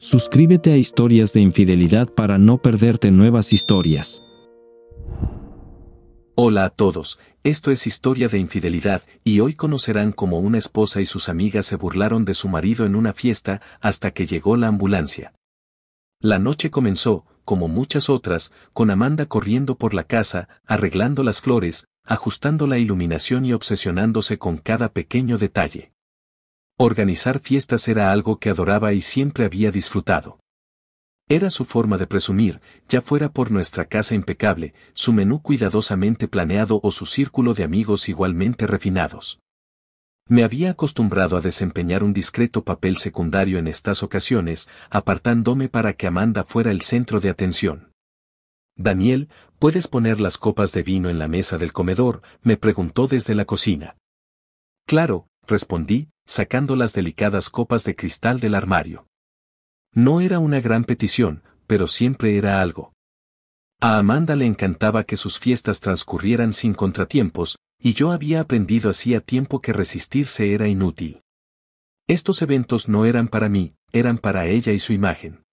Suscríbete a Historias de Infidelidad para no perderte nuevas historias. Hola a todos, esto es Historia de Infidelidad y hoy conocerán cómo una esposa y sus amigas se burlaron de su marido en una fiesta hasta que llegó la ambulancia. La noche comenzó, como muchas otras, con Amanda corriendo por la casa, arreglando las flores, ajustando la iluminación y obsesionándose con cada pequeño detalle. Organizar fiestas era algo que adoraba y siempre había disfrutado. Era su forma de presumir, ya fuera por nuestra casa impecable, su menú cuidadosamente planeado o su círculo de amigos igualmente refinados. Me había acostumbrado a desempeñar un discreto papel secundario en estas ocasiones, apartándome para que Amanda fuera el centro de atención. «Daniel, ¿puedes poner las copas de vino en la mesa del comedor?», me preguntó desde la cocina. «Claro», respondí, sacando las delicadas copas de cristal del armario. No era una gran petición, pero siempre era algo. A Amanda le encantaba que sus fiestas transcurrieran sin contratiempos, y yo había aprendido hacía tiempo que resistirse era inútil. Estos eventos no eran para mí, eran para ella y su imagen.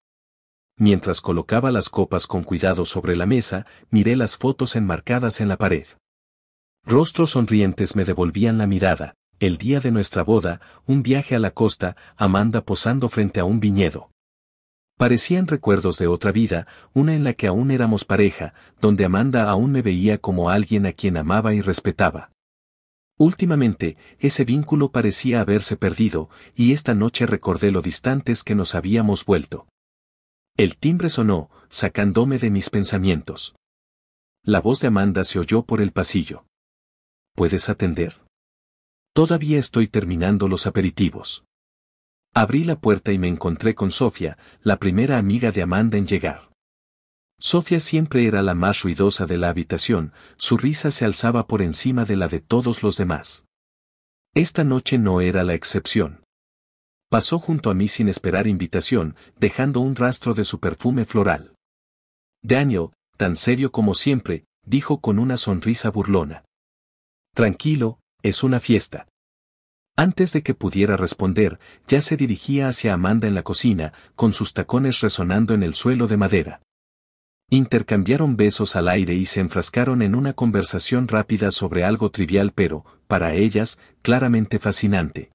Mientras colocaba las copas con cuidado sobre la mesa, miré las fotos enmarcadas en la pared. Rostros sonrientes me devolvían la mirada. El día de nuestra boda, un viaje a la costa, Amanda posando frente a un viñedo. Parecían recuerdos de otra vida, una en la que aún éramos pareja, donde Amanda aún me veía como alguien a quien amaba y respetaba. Últimamente, ese vínculo parecía haberse perdido, y esta noche recordé lo distantes que nos habíamos vuelto. El timbre sonó, sacándome de mis pensamientos. La voz de Amanda se oyó por el pasillo. ¿Puedes atender? Todavía estoy terminando los aperitivos. Abrí la puerta y me encontré con Sofía, la primera amiga de Amanda en llegar. Sofía siempre era la más ruidosa de la habitación, su risa se alzaba por encima de la de todos los demás. Esta noche no era la excepción. Pasó junto a mí sin esperar invitación, dejando un rastro de su perfume floral. Daniel, tan serio como siempre, dijo con una sonrisa burlona. Tranquilo, es una fiesta. Antes de que pudiera responder, ya se dirigía hacia Amanda en la cocina, con sus tacones resonando en el suelo de madera. Intercambiaron besos al aire y se enfrascaron en una conversación rápida sobre algo trivial pero, para ellas, claramente fascinante.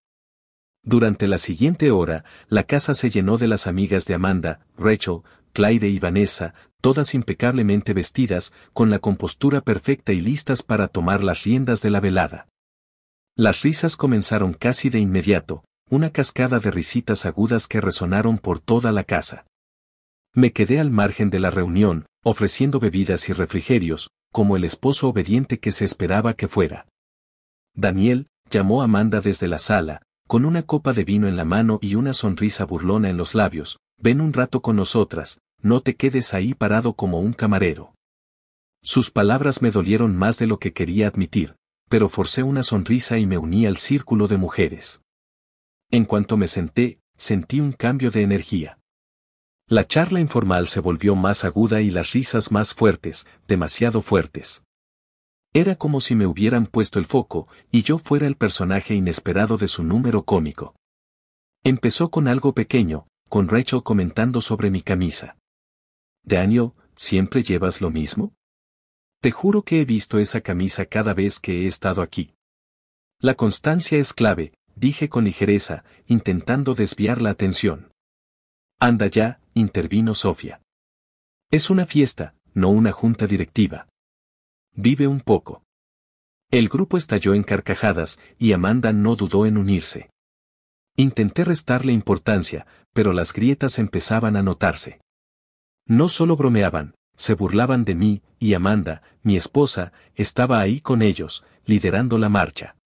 Durante la siguiente hora, la casa se llenó de las amigas de Amanda, Rachel, Clyde y Vanessa, todas impecablemente vestidas, con la compostura perfecta y listas para tomar las riendas de la velada. Las risas comenzaron casi de inmediato, una cascada de risitas agudas que resonaron por toda la casa. Me quedé al margen de la reunión, ofreciendo bebidas y refrigerios, como el esposo obediente que se esperaba que fuera. Daniel, llamó a Amanda desde la sala, con una copa de vino en la mano y una sonrisa burlona en los labios. Ven un rato con nosotras, no te quedes ahí parado como un camarero. Sus palabras me dolieron más de lo que quería admitir, pero forcé una sonrisa y me uní al círculo de mujeres. En cuanto me senté, sentí un cambio de energía. La charla informal se volvió más aguda y las risas más fuertes, demasiado fuertes. Era como si me hubieran puesto el foco, y yo fuera el personaje inesperado de su número cómico. Empezó con algo pequeño, con Rachel comentando sobre mi camisa. «Daniel, ¿siempre llevas lo mismo? Te juro que he visto esa camisa cada vez que he estado aquí». La constancia es clave, dije con ligereza, intentando desviar la atención. «Anda ya», intervino Sofía. «Es una fiesta, no una junta directiva. Vive un poco». El grupo estalló en carcajadas, y Amanda no dudó en unirse. Intenté restarle importancia, pero las grietas empezaban a notarse. No solo bromeaban, se burlaban de mí, y Amanda, mi esposa, estaba ahí con ellos, liderando la marcha.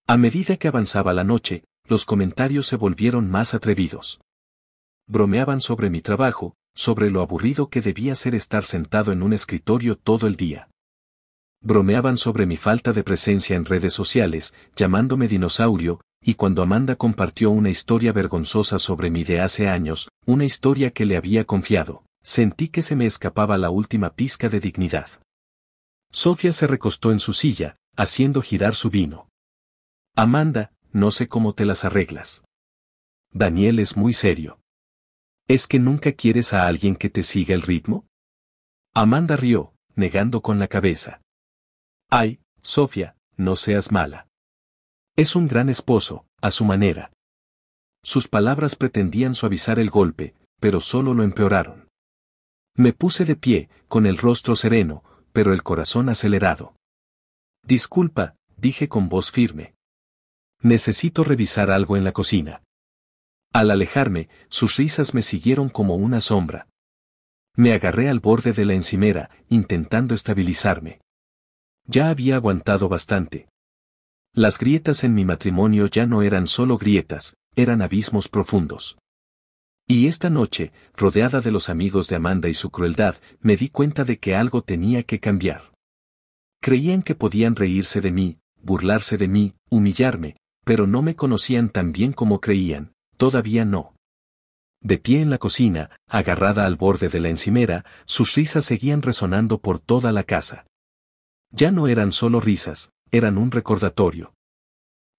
A medida que avanzaba la noche, los comentarios se volvieron más atrevidos. Bromeaban sobre mi trabajo, sobre lo aburrido que debía ser estar sentado en un escritorio todo el día. Bromeaban sobre mi falta de presencia en redes sociales, llamándome dinosaurio, y cuando Amanda compartió una historia vergonzosa sobre mí de hace años, una historia que le había confiado, sentí que se me escapaba la última pizca de dignidad. Sofía se recostó en su silla, haciendo girar su vino. Amanda, no sé cómo te las arreglas. Daniel es muy serio. ¿Es que nunca quieres a alguien que te siga el ritmo? Amanda rió, negando con la cabeza. Ay, Sofía, no seas mala. Es un gran esposo, a su manera. Sus palabras pretendían suavizar el golpe, pero solo lo empeoraron. Me puse de pie, con el rostro sereno, pero el corazón acelerado. Disculpa, dije con voz firme. Necesito revisar algo en la cocina. Al alejarme, sus risas me siguieron como una sombra. Me agarré al borde de la encimera, intentando estabilizarme. Ya había aguantado bastante. Las grietas en mi matrimonio ya no eran solo grietas, eran abismos profundos. Y esta noche, rodeada de los amigos de Amanda y su crueldad, me di cuenta de que algo tenía que cambiar. Creían que podían reírse de mí, burlarse de mí, humillarme, pero no me conocían tan bien como creían, todavía no. De pie en la cocina, agarrada al borde de la encimera, sus risas seguían resonando por toda la casa. Ya no eran solo risas, eran un recordatorio.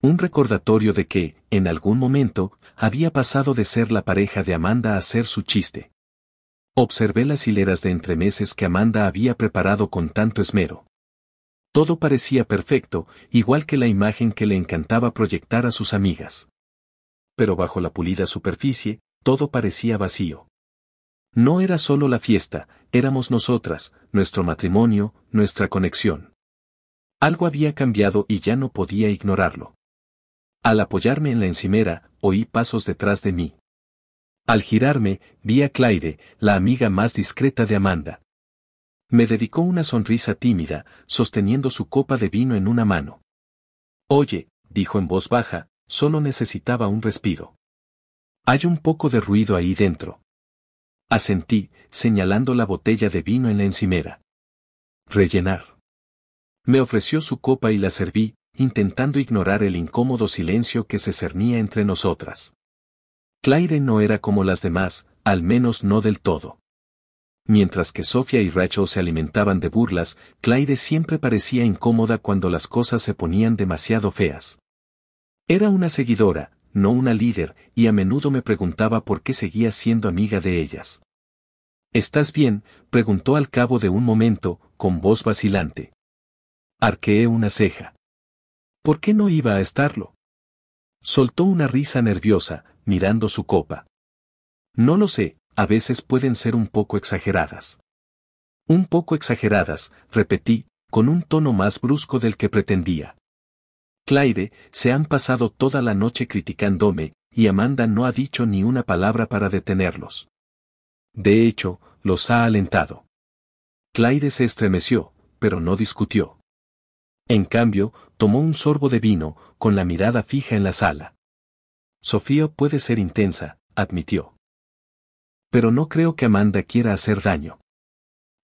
Un recordatorio de que, en algún momento, había pasado de ser la pareja de Amanda a ser su chiste. Observé las hileras de entremeses que Amanda había preparado con tanto esmero. Todo parecía perfecto, igual que la imagen que le encantaba proyectar a sus amigas. Pero bajo la pulida superficie, todo parecía vacío. No era solo la fiesta, éramos nosotras, nuestro matrimonio, nuestra conexión. Algo había cambiado y ya no podía ignorarlo. Al apoyarme en la encimera, oí pasos detrás de mí. Al girarme, vi a Claire, la amiga más discreta de Amanda. Me dedicó una sonrisa tímida, sosteniendo su copa de vino en una mano. Oye, dijo en voz baja, solo necesitaba un respiro. Hay un poco de ruido ahí dentro. Asentí, señalando la botella de vino en la encimera. Rellenar. Me ofreció su copa y la serví, intentando ignorar el incómodo silencio que se cernía entre nosotras. Claire no era como las demás, al menos no del todo. Mientras que Sofía y Rachel se alimentaban de burlas, Claire siempre parecía incómoda cuando las cosas se ponían demasiado feas. Era una seguidora, no una líder, y a menudo me preguntaba por qué seguía siendo amiga de ellas. ¿Estás bien?, preguntó al cabo de un momento, con voz vacilante. Arqueé una ceja. ¿Por qué no iba a estarlo? Soltó una risa nerviosa, mirando su copa. No lo sé, a veces pueden ser un poco exageradas. Un poco exageradas, repetí, con un tono más brusco del que pretendía. Claire, se han pasado toda la noche criticándome, y Amanda no ha dicho ni una palabra para detenerlos. De hecho, los ha alentado. Claire se estremeció, pero no discutió. En cambio, tomó un sorbo de vino, con la mirada fija en la sala. Sofía puede ser intensa, admitió. Pero no creo que Amanda quiera hacer daño.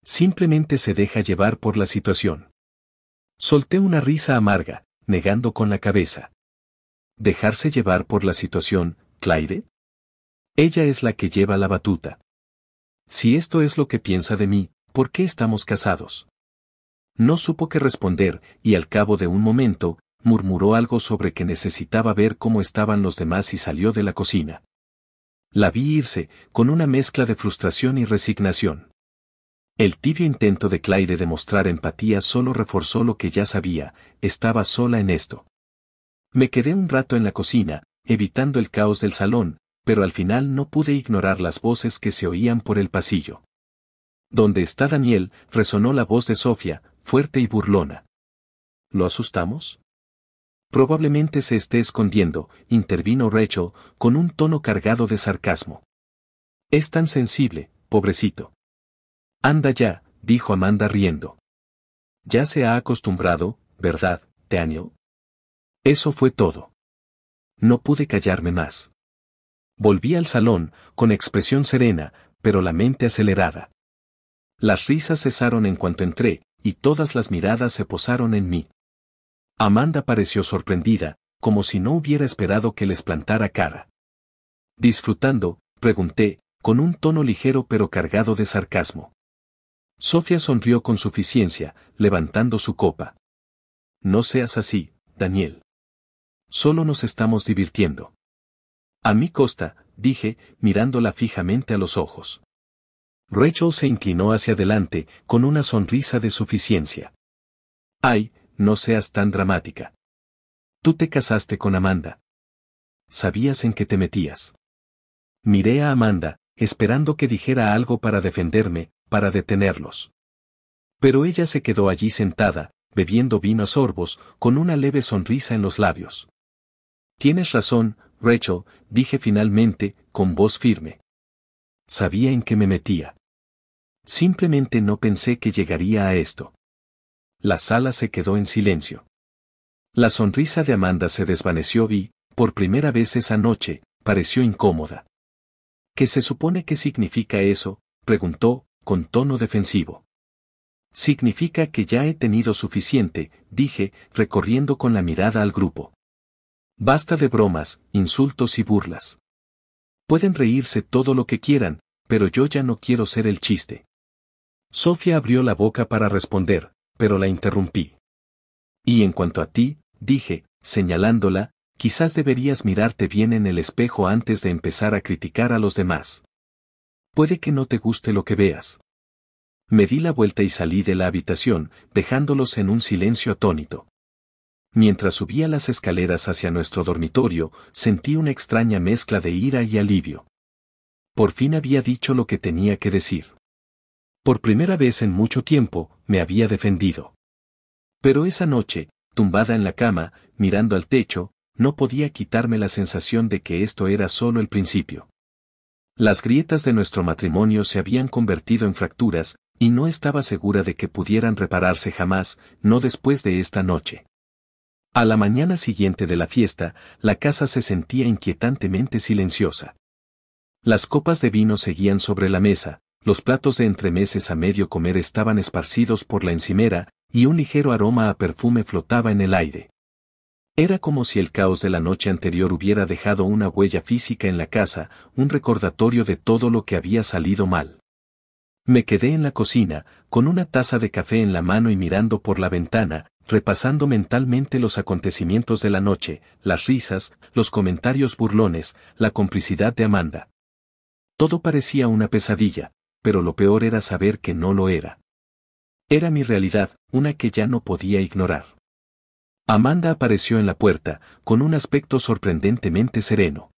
Simplemente se deja llevar por la situación. Solté una risa amarga, negando con la cabeza. ¿Dejarse llevar por la situación, Claire? Ella es la que lleva la batuta. Si esto es lo que piensa de mí, ¿por qué estamos casados? No supo qué responder, y al cabo de un momento, murmuró algo sobre que necesitaba ver cómo estaban los demás y salió de la cocina. La vi irse, con una mezcla de frustración y resignación. El tibio intento de Claire de mostrar empatía solo reforzó lo que ya sabía, estaba sola en esto. Me quedé un rato en la cocina, evitando el caos del salón, pero al final no pude ignorar las voces que se oían por el pasillo. ¿Dónde está Daniel?, resonó la voz de Sofía, fuerte y burlona. ¿Lo asustamos? Probablemente se esté escondiendo, intervino Rachel, con un tono cargado de sarcasmo. Es tan sensible, pobrecito. Anda ya, dijo Amanda riendo. Ya se ha acostumbrado, ¿verdad, Daniel? Eso fue todo. No pude callarme más. Volví al salón, con expresión serena, pero la mente acelerada. Las risas cesaron en cuanto entré, y todas las miradas se posaron en mí. Amanda pareció sorprendida, como si no hubiera esperado que les plantara cara. Disfrutando, pregunté, con un tono ligero pero cargado de sarcasmo. Sofía sonrió con suficiencia, levantando su copa. No seas así, Daniel. Solo nos estamos divirtiendo. A mi costa, dije, mirándola fijamente a los ojos. Rachel se inclinó hacia adelante, con una sonrisa de suficiencia. Ay, no seas tan dramática. Tú te casaste con Amanda. Sabías en qué te metías. Miré a Amanda, esperando que dijera algo para defenderme, para detenerlos. Pero ella se quedó allí sentada, bebiendo vino a sorbos, con una leve sonrisa en los labios. Tienes razón, Rachel, dije finalmente, con voz firme. Sabía en qué me metía. Simplemente no pensé que llegaría a esto. La sala se quedó en silencio. La sonrisa de Amanda se desvaneció y, por primera vez esa noche, pareció incómoda. ¿Qué se supone que significa eso?, preguntó, con tono defensivo. Significa que ya he tenido suficiente, dije, recorriendo con la mirada al grupo. Basta de bromas, insultos y burlas. Pueden reírse todo lo que quieran, pero yo ya no quiero ser el chiste. Sofía abrió la boca para responder, pero la interrumpí. Y en cuanto a ti, dije, señalándola, quizás deberías mirarte bien en el espejo antes de empezar a criticar a los demás. Puede que no te guste lo que veas. Me di la vuelta y salí de la habitación, dejándolos en un silencio atónito. Mientras subía las escaleras hacia nuestro dormitorio, sentí una extraña mezcla de ira y alivio. Por fin había dicho lo que tenía que decir. Por primera vez en mucho tiempo, me había defendido. Pero esa noche, tumbada en la cama, mirando al techo, no podía quitarme la sensación de que esto era solo el principio. Las grietas de nuestro matrimonio se habían convertido en fracturas, y no estaba segura de que pudieran repararse jamás, no después de esta noche. A la mañana siguiente de la fiesta, la casa se sentía inquietantemente silenciosa. Las copas de vino seguían sobre la mesa, los platos de entremeses a medio comer estaban esparcidos por la encimera, y un ligero aroma a perfume flotaba en el aire. Era como si el caos de la noche anterior hubiera dejado una huella física en la casa, un recordatorio de todo lo que había salido mal. Me quedé en la cocina, con una taza de café en la mano y mirando por la ventana, repasando mentalmente los acontecimientos de la noche, las risas, los comentarios burlones, la complicidad de Amanda. Todo parecía una pesadilla, pero lo peor era saber que no lo era. Era mi realidad, una que ya no podía ignorar. Amanda apareció en la puerta, con un aspecto sorprendentemente sereno.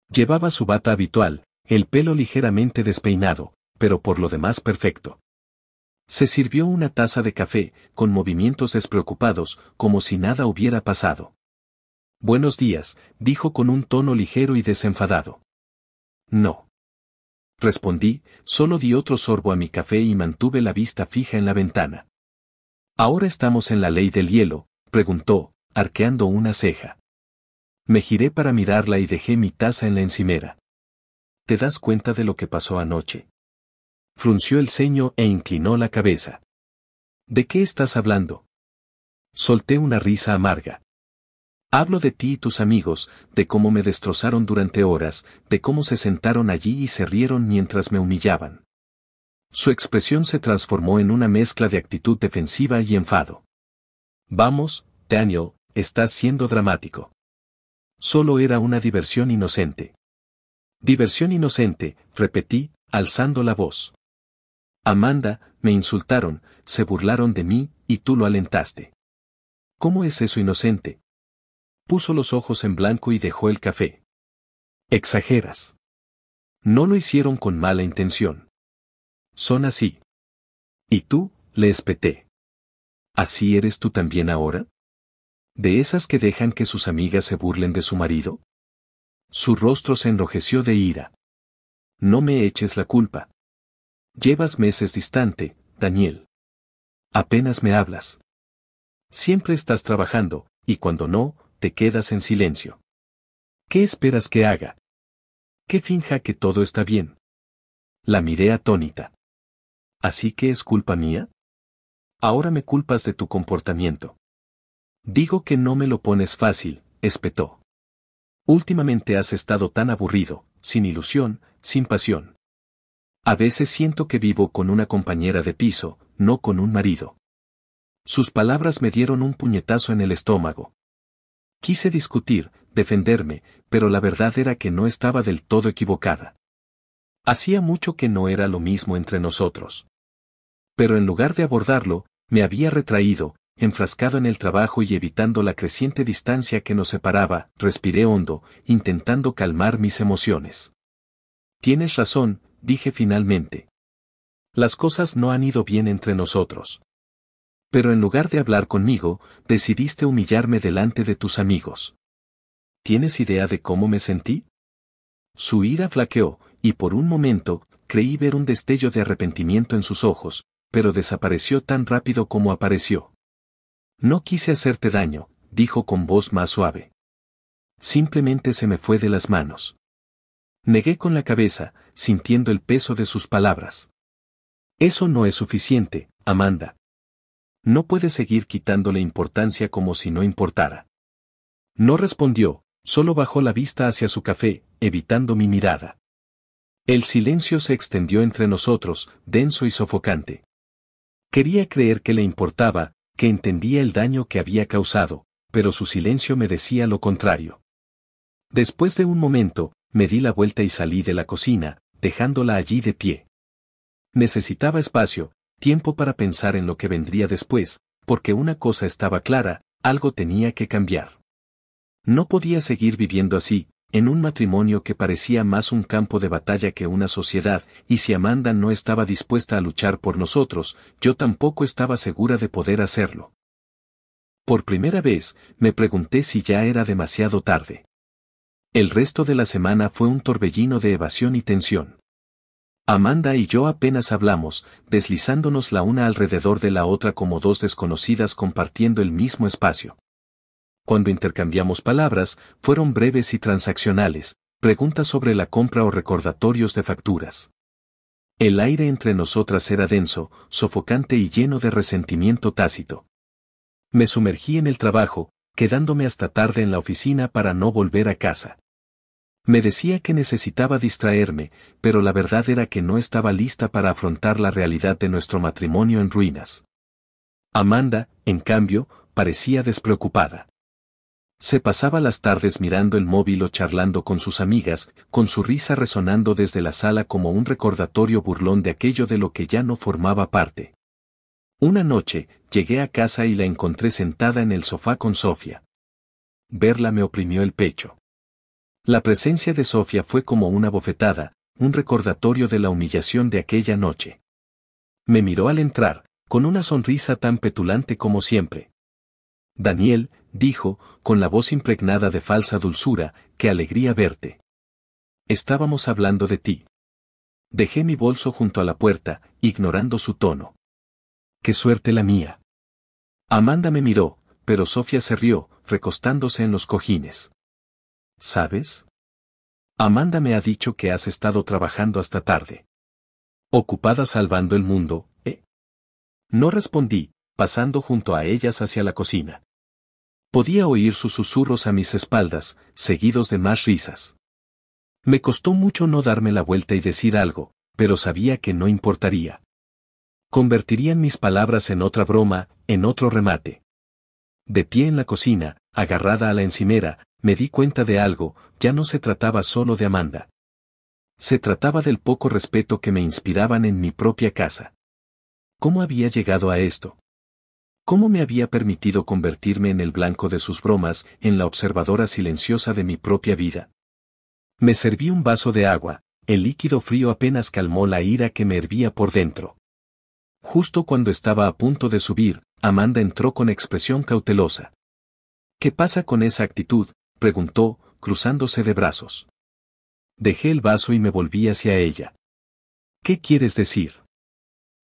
Llevaba su bata habitual, el pelo ligeramente despeinado, pero por lo demás perfecto. Se sirvió una taza de café, con movimientos despreocupados, como si nada hubiera pasado. Buenos días, dijo con un tono ligero y desenfadado. No. Respondí, solo di otro sorbo a mi café y mantuve la vista fija en la ventana. ¿Ahora estamos en la ley del hielo?, preguntó, arqueando una ceja. Me giré para mirarla y dejé mi taza en la encimera. ¿Te das cuenta de lo que pasó anoche? Frunció el ceño e inclinó la cabeza. ¿De qué estás hablando? Solté una risa amarga. Hablo de ti y tus amigos, de cómo me destrozaron durante horas, de cómo se sentaron allí y se rieron mientras me humillaban. Su expresión se transformó en una mezcla de actitud defensiva y enfado. Vamos, Daniel, estás siendo dramático. Solo era una diversión inocente. Diversión inocente, repetí, alzando la voz. Amanda, me insultaron, se burlaron de mí, y tú lo alentaste. ¿Cómo es eso inocente? Puso los ojos en blanco y dejó el café. Exageras. No lo hicieron con mala intención. Son así. ¿Y tú?, le espeté. ¿Así eres tú también ahora? ¿De esas que dejan que sus amigas se burlen de su marido? Su rostro se enrojeció de ira. No me eches la culpa. Llevas meses distante, Daniel. Apenas me hablas. Siempre estás trabajando, y cuando no, te quedas en silencio. ¿Qué esperas que haga? ¿Que finja que todo está bien? La miré atónita. ¿Así que es culpa mía? Ahora me culpas de tu comportamiento. Digo que no me lo pones fácil, espetó. Últimamente has estado tan aburrido, sin ilusión, sin pasión. A veces siento que vivo con una compañera de piso, no con un marido. Sus palabras me dieron un puñetazo en el estómago. Quise discutir, defenderme, pero la verdad era que no estaba del todo equivocada. Hacía mucho que no era lo mismo entre nosotros. Pero en lugar de abordarlo, me había retraído, enfrascado en el trabajo y evitando la creciente distancia que nos separaba. Respiré hondo, intentando calmar mis emociones. Tienes razón, dije finalmente. Las cosas no han ido bien entre nosotros. Pero en lugar de hablar conmigo, decidiste humillarme delante de tus amigos. ¿Tienes idea de cómo me sentí? Su ira flaqueó, y por un momento, creí ver un destello de arrepentimiento en sus ojos, pero desapareció tan rápido como apareció. No quise hacerte daño, dijo con voz más suave. Simplemente se me fue de las manos. Negué con la cabeza, sintiendo el peso de sus palabras. Eso no es suficiente, Amanda. No puedes seguir quitándole importancia como si no importara. No respondió, solo bajó la vista hacia su café, evitando mi mirada. El silencio se extendió entre nosotros, denso y sofocante. Quería creer que le importaba, que entendía el daño que había causado, pero su silencio me decía lo contrario. Después de un momento, me di la vuelta y salí de la cocina, dejándola allí de pie. Necesitaba espacio, tiempo para pensar en lo que vendría después, porque una cosa estaba clara, algo tenía que cambiar. No podía seguir viviendo así, en un matrimonio que parecía más un campo de batalla que una sociedad, y si Amanda no estaba dispuesta a luchar por nosotros, yo tampoco estaba segura de poder hacerlo. Por primera vez, me pregunté si ya era demasiado tarde. El resto de la semana fue un torbellino de evasión y tensión. Amanda y yo apenas hablamos, deslizándonos la una alrededor de la otra como dos desconocidas compartiendo el mismo espacio. Cuando intercambiamos palabras, fueron breves y transaccionales, preguntas sobre la compra o recordatorios de facturas. El aire entre nosotras era denso, sofocante y lleno de resentimiento tácito. Me sumergí en el trabajo, quedándome hasta tarde en la oficina para no volver a casa. Me decía que necesitaba distraerme, pero la verdad era que no estaba lista para afrontar la realidad de nuestro matrimonio en ruinas. Amanda, en cambio, parecía despreocupada. Se pasaba las tardes mirando el móvil o charlando con sus amigas, con su risa resonando desde la sala como un recordatorio burlón de aquello de lo que ya no formaba parte. Una noche, llegué a casa y la encontré sentada en el sofá con Sofía. Verla me oprimió el pecho. La presencia de Sofía fue como una bofetada, un recordatorio de la humillación de aquella noche. Me miró al entrar, con una sonrisa tan petulante como siempre. Daniel, dijo, con la voz impregnada de falsa dulzura, qué alegría verte. Estábamos hablando de ti. Dejé mi bolso junto a la puerta, ignorando su tono. Qué suerte la mía. Amanda me miró, pero Sofía se rió, recostándose en los cojines. ¿Sabes? Amanda me ha dicho que has estado trabajando hasta tarde. Ocupada salvando el mundo, ¿eh? No respondí, pasando junto a ellas hacia la cocina. Podía oír sus susurros a mis espaldas, seguidos de más risas. Me costó mucho no darme la vuelta y decir algo, pero sabía que no importaría. Convertirían mis palabras en otra broma, en otro remate. De pie en la cocina, agarrada a la encimera, me di cuenta de algo, ya no se trataba solo de Amanda. Se trataba del poco respeto que me inspiraban en mi propia casa. ¿Cómo había llegado a esto? ¿Cómo me había permitido convertirme en el blanco de sus bromas, en la observadora silenciosa de mi propia vida? Me serví un vaso de agua, el líquido frío apenas calmó la ira que me hervía por dentro. Justo cuando estaba a punto de subir, Amanda entró con expresión cautelosa. ¿Qué pasa con esa actitud?, preguntó, cruzándose de brazos. Dejé el vaso y me volví hacia ella. ¿Qué quieres decir?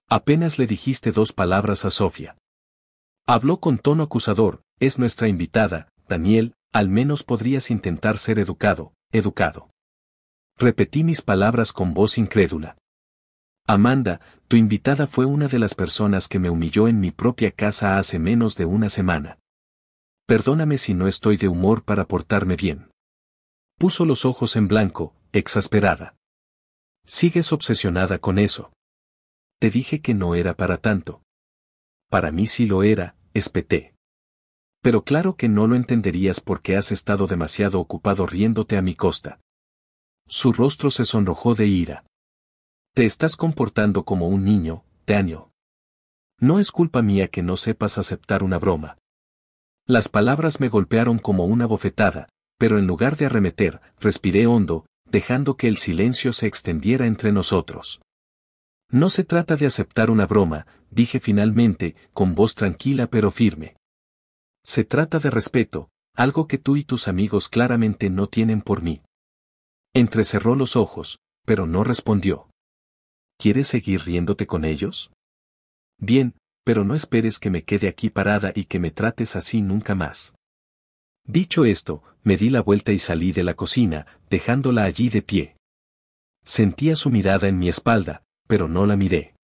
Apenas le dijiste 2 palabras a Sofía. Habló con tono acusador, es nuestra invitada, Daniel, al menos podrías intentar ser educado, educado. Repetí mis palabras con voz incrédula. Amanda, tu invitada fue una de las personas que me humilló en mi propia casa hace menos de una semana. Perdóname si no estoy de humor para portarme bien. Puso los ojos en blanco, exasperada. Sigues obsesionada con eso. Te dije que no era para tanto. Para mí sí lo era, espeté. Pero claro que no lo entenderías porque has estado demasiado ocupado riéndote a mi costa. Su rostro se sonrojó de ira. Te estás comportando como un niño, Daniel. No es culpa mía que no sepas aceptar una broma. Las palabras me golpearon como una bofetada, pero en lugar de arremeter, respiré hondo, dejando que el silencio se extendiera entre nosotros. No se trata de aceptar una broma, dije finalmente, con voz tranquila pero firme. Se trata de respeto, algo que tú y tus amigos claramente no tienen por mí. Entrecerró los ojos, pero no respondió. ¿Quieres seguir riéndote con ellos? Bien, pero no esperes que me quede aquí parada y que me trates así nunca más. Dicho esto, me di la vuelta y salí de la cocina, dejándola allí de pie. Sentía su mirada en mi espalda, pero no la miré.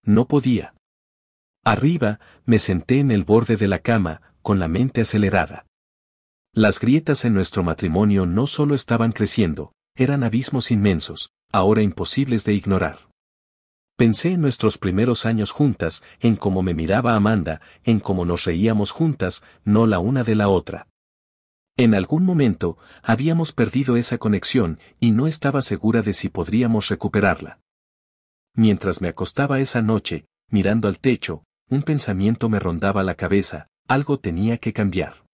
No podía. Arriba, me senté en el borde de la cama, con la mente acelerada. Las grietas en nuestro matrimonio no solo estaban creciendo, eran abismos inmensos, ahora imposibles de ignorar. Pensé en nuestros primeros años juntas, en cómo me miraba Amanda, en cómo nos reíamos juntas, no la una de la otra. En algún momento, habíamos perdido esa conexión y no estaba segura de si podríamos recuperarla. Mientras me acostaba esa noche, mirando al techo, un pensamiento me rondaba la cabeza, algo tenía que cambiar.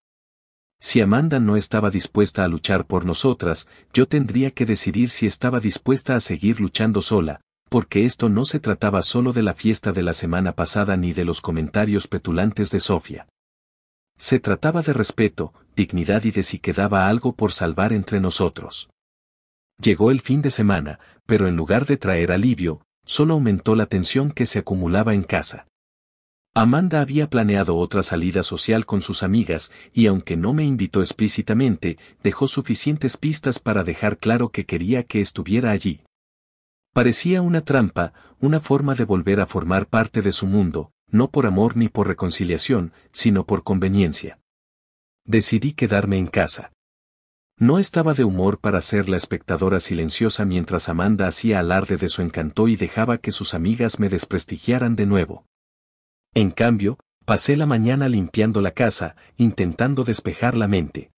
Si Amanda no estaba dispuesta a luchar por nosotras, yo tendría que decidir si estaba dispuesta a seguir luchando sola, porque esto no se trataba solo de la fiesta de la semana pasada ni de los comentarios petulantes de Sofía. Se trataba de respeto, dignidad y de si quedaba algo por salvar entre nosotros. Llegó el fin de semana, pero en lugar de traer alivio, solo aumentó la tensión que se acumulaba en casa. Amanda había planeado otra salida social con sus amigas y aunque no me invitó explícitamente, dejó suficientes pistas para dejar claro que quería que estuviera allí. Parecía una trampa, una forma de volver a formar parte de su mundo, no por amor ni por reconciliación, sino por conveniencia. Decidí quedarme en casa. No estaba de humor para ser la espectadora silenciosa mientras Amanda hacía alarde de su encanto y dejaba que sus amigas me desprestigiaran de nuevo. En cambio, pasé la mañana limpiando la casa, intentando despejar la mente.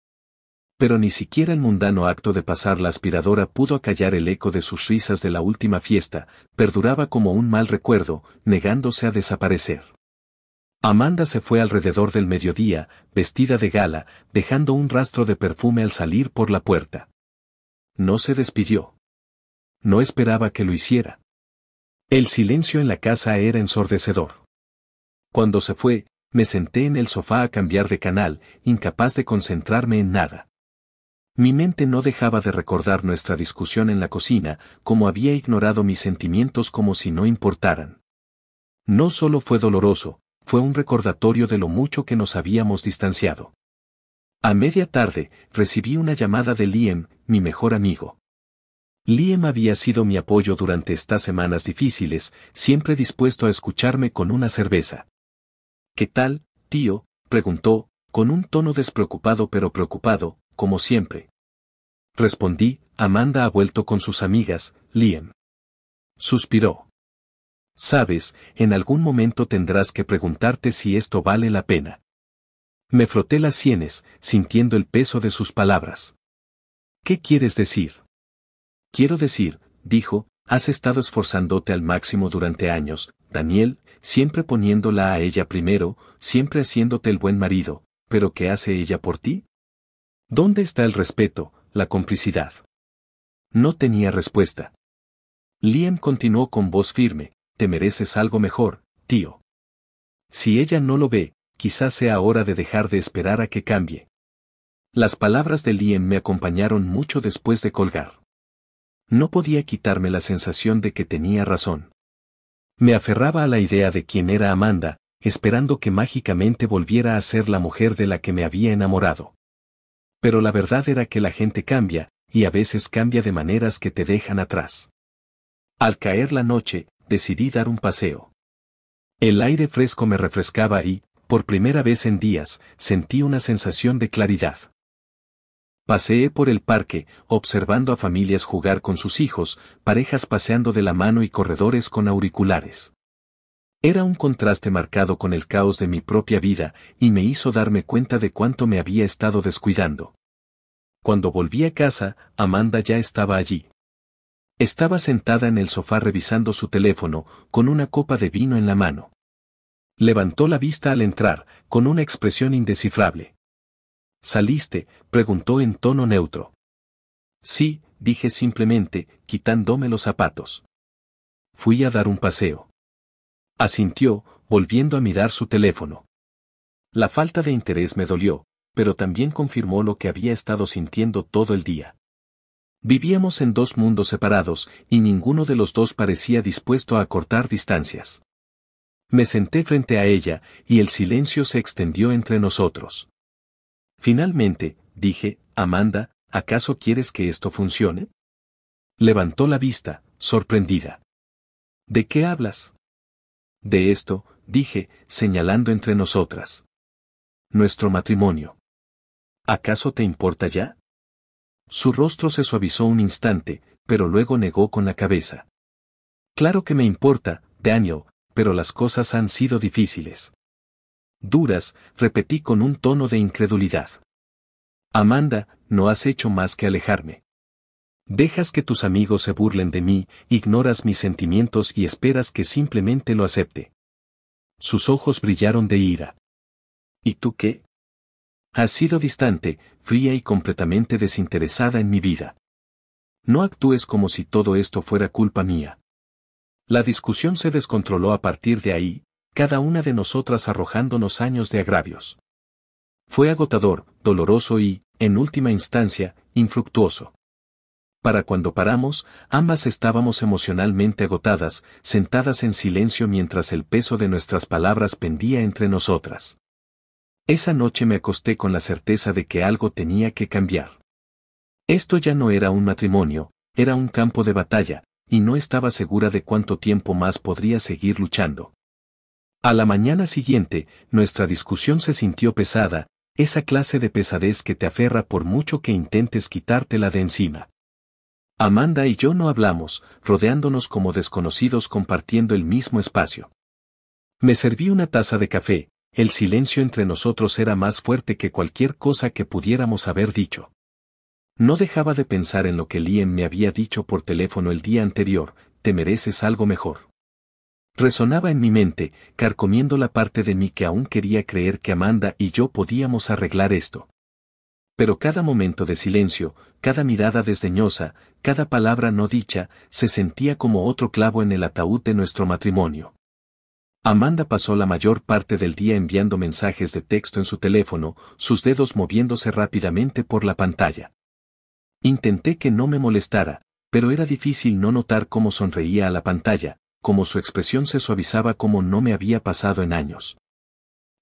Pero ni siquiera el mundano acto de pasar la aspiradora pudo acallar el eco de sus risas de la última fiesta, perduraba como un mal recuerdo, negándose a desaparecer. Amanda se fue alrededor del mediodía, vestida de gala, dejando un rastro de perfume al salir por la puerta. No se despidió. No esperaba que lo hiciera. El silencio en la casa era ensordecedor. Cuando se fue, me senté en el sofá a cambiar de canal, incapaz de concentrarme en nada. Mi mente no dejaba de recordar nuestra discusión en la cocina, como había ignorado mis sentimientos como si no importaran. No solo fue doloroso, fue un recordatorio de lo mucho que nos habíamos distanciado. A media tarde, recibí una llamada de Liam, mi mejor amigo. Liam había sido mi apoyo durante estas semanas difíciles, siempre dispuesto a escucharme con una cerveza. ¿Qué tal, tío?, preguntó, con un tono despreocupado pero preocupado, como siempre. Respondí, Amanda ha vuelto con sus amigas, Liam. Suspiró. Sabes, en algún momento tendrás que preguntarte si esto vale la pena. Me froté las sienes, sintiendo el peso de sus palabras. ¿Qué quieres decir? Quiero decir, dijo, has estado esforzándote al máximo durante años, Daniel, siempre poniéndola a ella primero, siempre haciéndote el buen marido, pero ¿qué hace ella por ti? ¿Dónde está el respeto, la complicidad? No tenía respuesta. Liam continuó con voz firme, te mereces algo mejor, tío. Si ella no lo ve, quizás sea hora de dejar de esperar a que cambie. Las palabras de Liam me acompañaron mucho después de colgar. No podía quitarme la sensación de que tenía razón. Me aferraba a la idea de quién era Amanda, esperando que mágicamente volviera a ser la mujer de la que me había enamorado. Pero la verdad era que la gente cambia, y a veces cambia de maneras que te dejan atrás. Al caer la noche, decidí dar un paseo. El aire fresco me refrescaba y, por primera vez en días, sentí una sensación de claridad. Paseé por el parque, observando a familias jugar con sus hijos, parejas paseando de la mano y corredores con auriculares. Era un contraste marcado con el caos de mi propia vida, y me hizo darme cuenta de cuánto me había estado descuidando. Cuando volví a casa, Amanda ya estaba allí. Estaba sentada en el sofá revisando su teléfono, con una copa de vino en la mano. Levantó la vista al entrar, con una expresión indescifrable. ¿Saliste?, preguntó en tono neutro. Sí, dije simplemente, quitándome los zapatos. Fui a dar un paseo. Asintió, volviendo a mirar su teléfono. La falta de interés me dolió, pero también confirmó lo que había estado sintiendo todo el día. Vivíamos en dos mundos separados, y ninguno de los dos parecía dispuesto a acortar distancias. Me senté frente a ella, y el silencio se extendió entre nosotros. Finalmente, dije, Amanda, ¿acaso quieres que esto funcione? Levantó la vista, sorprendida. ¿De qué hablas? De esto, dije, señalando entre nosotras. Nuestro matrimonio. ¿Acaso te importa ya? Su rostro se suavizó un instante, pero luego negó con la cabeza. Claro que me importa, Daniel, pero las cosas han sido difíciles. Duras, repetí con un tono de incredulidad. Amanda, no has hecho más que alejarme. Dejas que tus amigos se burlen de mí, ignoras mis sentimientos y esperas que simplemente lo acepte. Sus ojos brillaron de ira. ¿Y tú qué? Has sido distante, fría y completamente desinteresada en mi vida. No actúes como si todo esto fuera culpa mía. La discusión se descontroló a partir de ahí, cada una de nosotras arrojándonos años de agravios. Fue agotador, doloroso y, en última instancia, infructuoso. Para cuando paramos, ambas estábamos emocionalmente agotadas, sentadas en silencio mientras el peso de nuestras palabras pendía entre nosotras. Esa noche me acosté con la certeza de que algo tenía que cambiar. Esto ya no era un matrimonio, era un campo de batalla, y no estaba segura de cuánto tiempo más podría seguir luchando. A la mañana siguiente, nuestra discusión se sintió pesada, esa clase de pesadez que te aferra por mucho que intentes quitártela de encima. Amanda y yo no hablamos, rodeándonos como desconocidos compartiendo el mismo espacio. Me serví una taza de café, el silencio entre nosotros era más fuerte que cualquier cosa que pudiéramos haber dicho. No dejaba de pensar en lo que Liam me había dicho por teléfono el día anterior, te mereces algo mejor. Resonaba en mi mente, carcomiendo la parte de mí que aún quería creer que Amanda y yo podíamos arreglar esto. Pero cada momento de silencio, cada mirada desdeñosa, cada palabra no dicha, se sentía como otro clavo en el ataúd de nuestro matrimonio. Amanda pasó la mayor parte del día enviando mensajes de texto en su teléfono, sus dedos moviéndose rápidamente por la pantalla. Intenté que no me molestara, pero era difícil no notar cómo sonreía a la pantalla, cómo su expresión se suavizaba como no me había pasado en años.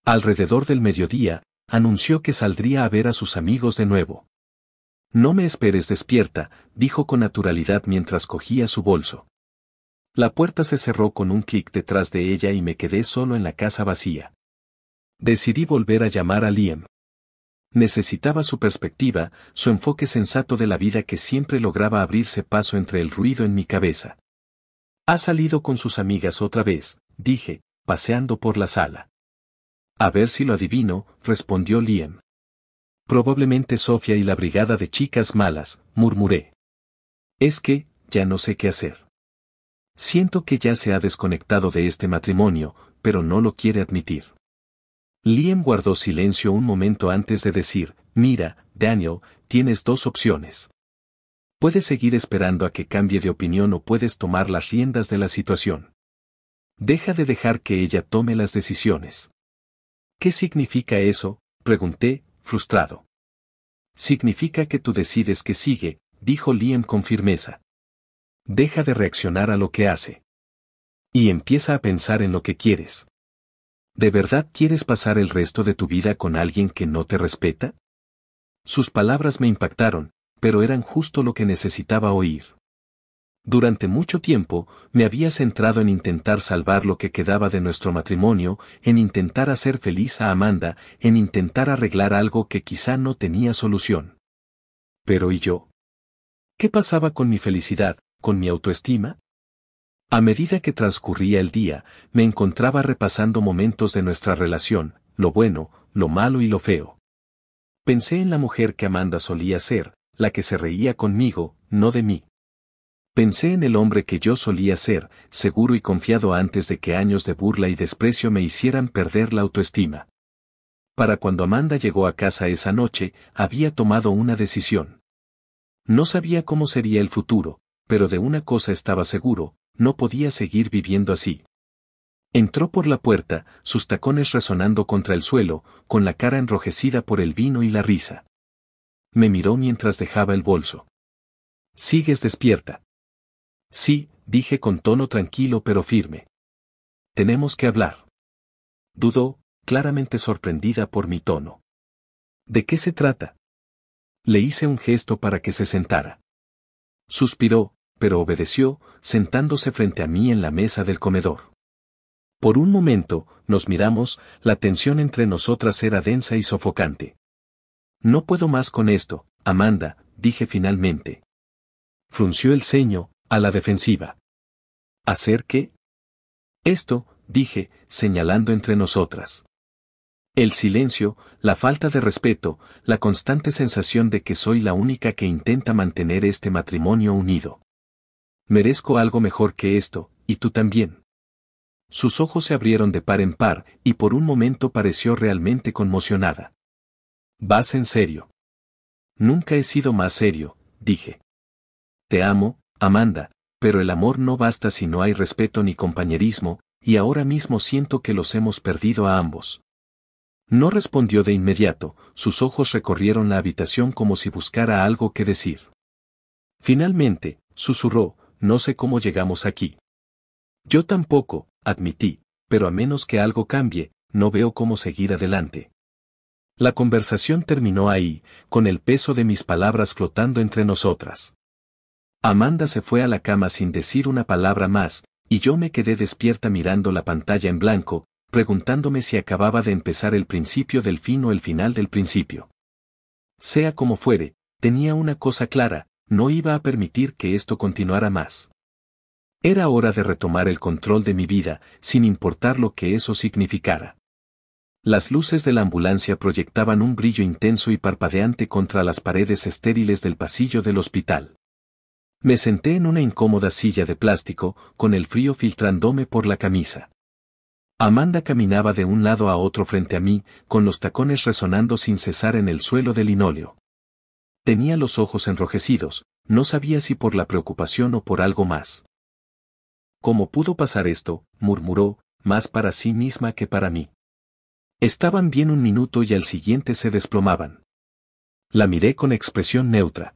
Alrededor del mediodía, anunció que saldría a ver a sus amigos de nuevo. No me esperes despierta, dijo con naturalidad mientras cogía su bolso. La puerta se cerró con un clic detrás de ella y me quedé solo en la casa vacía. Decidí volver a llamar a Liam. Necesitaba su perspectiva, su enfoque sensato de la vida que siempre lograba abrirse paso entre el ruido en mi cabeza. Ha salido con sus amigas otra vez, dije, paseando por la sala. A ver si lo adivino, respondió Liam. Probablemente Sofía y la brigada de chicas malas, murmuré. Es que, ya no sé qué hacer. Siento que ya se ha desconectado de este matrimonio, pero no lo quiere admitir. Liam guardó silencio un momento antes de decir, mira, Daniel, tienes dos opciones. Puedes seguir esperando a que cambie de opinión o puedes tomar las riendas de la situación. Deja de dejar que ella tome las decisiones. ¿Qué significa eso?, pregunté, frustrado. Significa que tú decides que sigue, dijo Liam con firmeza. Deja de reaccionar a lo que hace. Y empieza a pensar en lo que quieres. ¿De verdad quieres pasar el resto de tu vida con alguien que no te respeta? Sus palabras me impactaron, pero eran justo lo que necesitaba oír. Durante mucho tiempo, me había centrado en intentar salvar lo que quedaba de nuestro matrimonio, en intentar hacer feliz a Amanda, en intentar arreglar algo que quizá no tenía solución. Pero ¿y yo? ¿Qué pasaba con mi felicidad, con mi autoestima? A medida que transcurría el día, me encontraba repasando momentos de nuestra relación, lo bueno, lo malo y lo feo. Pensé en la mujer que Amanda solía ser, la que se reía conmigo, no de mí. Pensé en el hombre que yo solía ser, seguro y confiado antes de que años de burla y desprecio me hicieran perder la autoestima. Para cuando Amanda llegó a casa esa noche, había tomado una decisión. No sabía cómo sería el futuro, pero de una cosa estaba seguro, no podía seguir viviendo así. Entró por la puerta, sus tacones resonando contra el suelo, con la cara enrojecida por el vino y la risa. Me miró mientras dejaba el bolso. ¿Sigues despierta? Sí, dije con tono tranquilo pero firme. Tenemos que hablar. Dudó, claramente sorprendida por mi tono. ¿De qué se trata? Le hice un gesto para que se sentara. Suspiró, pero obedeció, sentándose frente a mí en la mesa del comedor. Por un momento, nos miramos, la tensión entre nosotras era densa y sofocante. No puedo más con esto, Amanda, dije finalmente. Frunció el ceño, a la defensiva. ¿Hacer qué? Esto, dije, señalando entre nosotras. El silencio, la falta de respeto, la constante sensación de que soy la única que intenta mantener este matrimonio unido. Merezco algo mejor que esto, y tú también. Sus ojos se abrieron de par en par, y por un momento pareció realmente conmocionada. ¿Vas en serio? Nunca he sido más serio, dije. Te amo, Amanda, pero el amor no basta si no hay respeto ni compañerismo, y ahora mismo siento que los hemos perdido a ambos. No respondió de inmediato, sus ojos recorrieron la habitación como si buscara algo que decir. Finalmente, susurró, no sé cómo llegamos aquí. Yo tampoco, admití, pero a menos que algo cambie, no veo cómo seguir adelante. La conversación terminó ahí, con el peso de mis palabras flotando entre nosotras. Amanda se fue a la cama sin decir una palabra más, y yo me quedé despierta mirando la pantalla en blanco, preguntándome si acababa de empezar el principio del fin o el final del principio. Sea como fuere, tenía una cosa clara, no iba a permitir que esto continuara más. Era hora de retomar el control de mi vida, sin importar lo que eso significara. Las luces de la ambulancia proyectaban un brillo intenso y parpadeante contra las paredes estériles del pasillo del hospital. Me senté en una incómoda silla de plástico, con el frío filtrándome por la camisa. Amanda caminaba de un lado a otro frente a mí, con los tacones resonando sin cesar en el suelo de linóleo. Tenía los ojos enrojecidos, no sabía si por la preocupación o por algo más. ¿Cómo pudo pasar esto?, murmuró, más para sí misma que para mí. Estaban bien un minuto y al siguiente se desplomaban. La miré con expresión neutra.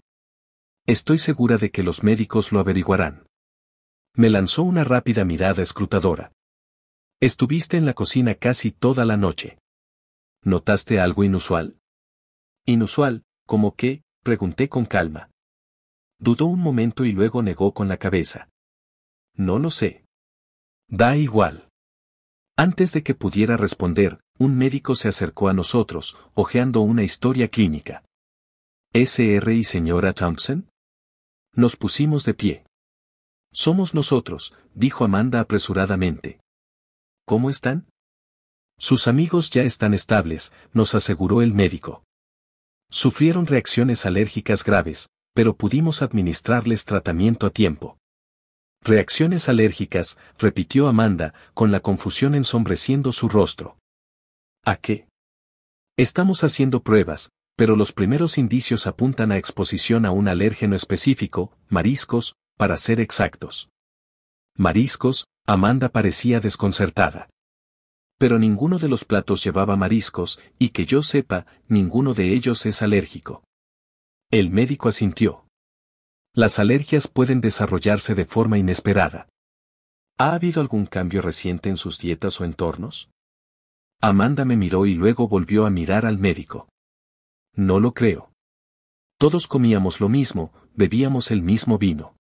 Estoy segura de que los médicos lo averiguarán. Me lanzó una rápida mirada escrutadora. Estuviste en la cocina casi toda la noche. ¿Notaste algo inusual? ¿Inusual? ¿Cómo qué?, pregunté con calma. Dudó un momento y luego negó con la cabeza. No lo sé. Da igual. Antes de que pudiera responder, un médico se acercó a nosotros, hojeando una historia clínica. ¿SR y señora Thompson? Nos pusimos de pie. Somos nosotros, dijo Amanda apresuradamente. ¿Cómo están? Sus amigos ya están estables, nos aseguró el médico. Sufrieron reacciones alérgicas graves, pero pudimos administrarles tratamiento a tiempo. Reacciones alérgicas, repitió Amanda, con la confusión ensombreciendo su rostro. ¿A qué? Estamos haciendo pruebas, pero los primeros indicios apuntan a exposición a un alérgeno específico, mariscos, para ser exactos. Mariscos, Amanda parecía desconcertada. Pero ninguno de los platos llevaba mariscos, y que yo sepa, ninguno de ellos es alérgico. El médico asintió. Las alergias pueden desarrollarse de forma inesperada. ¿Ha habido algún cambio reciente en sus dietas o entornos? Amanda me miró y luego volvió a mirar al médico. No lo creo. Todos comíamos lo mismo, bebíamos el mismo vino.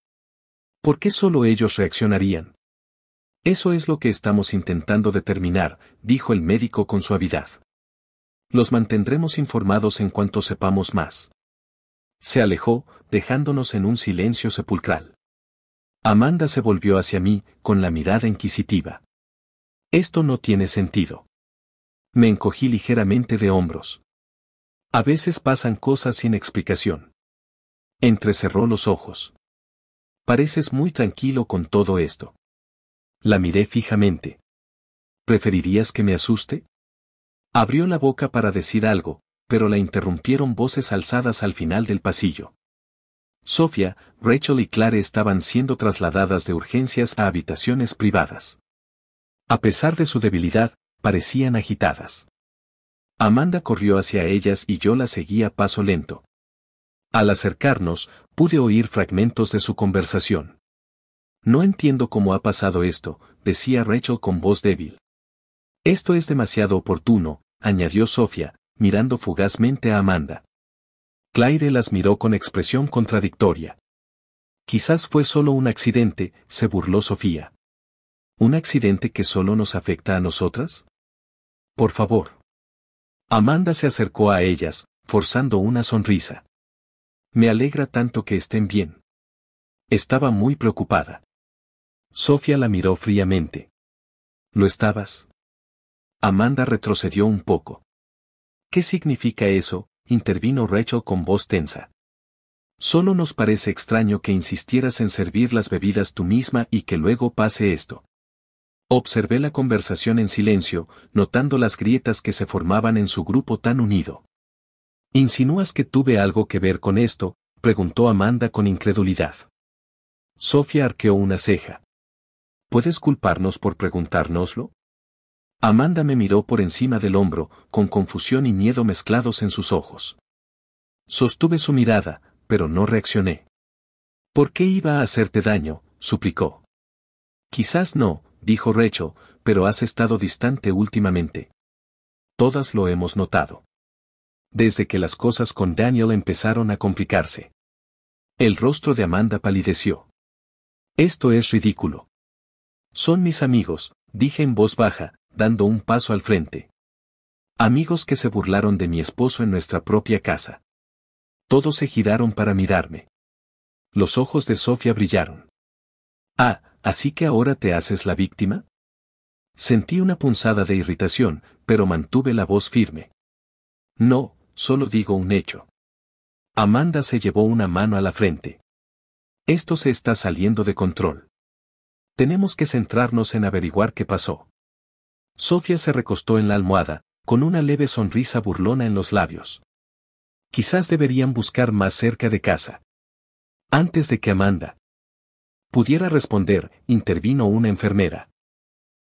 ¿Por qué solo ellos reaccionarían? Eso es lo que estamos intentando determinar, dijo el médico con suavidad. Los mantendremos informados en cuanto sepamos más. Se alejó, dejándonos en un silencio sepulcral. Amanda se volvió hacia mí, con la mirada inquisitiva. Esto no tiene sentido. Me encogí ligeramente de hombros. A veces pasan cosas sin explicación. Entrecerró los ojos. Pareces muy tranquilo con todo esto. La miré fijamente. ¿Preferirías que me asuste? Abrió la boca para decir algo, pero la interrumpieron voces alzadas al final del pasillo. Sofía, Rachel y Claire estaban siendo trasladadas de urgencias a habitaciones privadas. A pesar de su debilidad, parecían agitadas. Amanda corrió hacia ellas y yo la seguí a paso lento. Al acercarnos, pude oír fragmentos de su conversación. No entiendo cómo ha pasado esto, decía Rachel con voz débil. Esto es demasiado oportuno, añadió Sofía, mirando fugazmente a Amanda. Claire las miró con expresión contradictoria. Quizás fue solo un accidente, se burló Sofía. ¿Un accidente que solo nos afecta a nosotras? Por favor. Amanda se acercó a ellas, forzando una sonrisa. Me alegra tanto que estén bien. Estaba muy preocupada. Sofía la miró fríamente. ¿Lo estabas? Amanda retrocedió un poco. ¿Qué significa eso?, intervino Rachel con voz tensa. Solo nos parece extraño que insistieras en servir las bebidas tú misma y que luego pase esto. Observé la conversación en silencio, notando las grietas que se formaban en su grupo tan unido. ¿Insinúas que tuve algo que ver con esto?, preguntó Amanda con incredulidad. Sofía arqueó una ceja. ¿Puedes culparnos por preguntárnoslo? Amanda me miró por encima del hombro, con confusión y miedo mezclados en sus ojos. Sostuve su mirada, pero no reaccioné. ¿Por qué iba a hacerte daño?, suplicó. Quizás no, dijo Rachel, pero has estado distante últimamente. Todas lo hemos notado. Desde que las cosas con Daniel empezaron a complicarse. El rostro de Amanda palideció. Esto es ridículo. Son mis amigos, dije en voz baja, dando un paso al frente. Amigos que se burlaron de mi esposo en nuestra propia casa. Todos se giraron para mirarme. Los ojos de Sofía brillaron. Ah, ¿así que ahora te haces la víctima? Sentí una punzada de irritación, pero mantuve la voz firme. No, solo digo un hecho. Amanda se llevó una mano a la frente. Esto se está saliendo de control. Tenemos que centrarnos en averiguar qué pasó. Sofía se recostó en la almohada, con una leve sonrisa burlona en los labios. Quizás deberían buscar más cerca de casa. Antes de que Amanda pudiera responder, intervino una enfermera.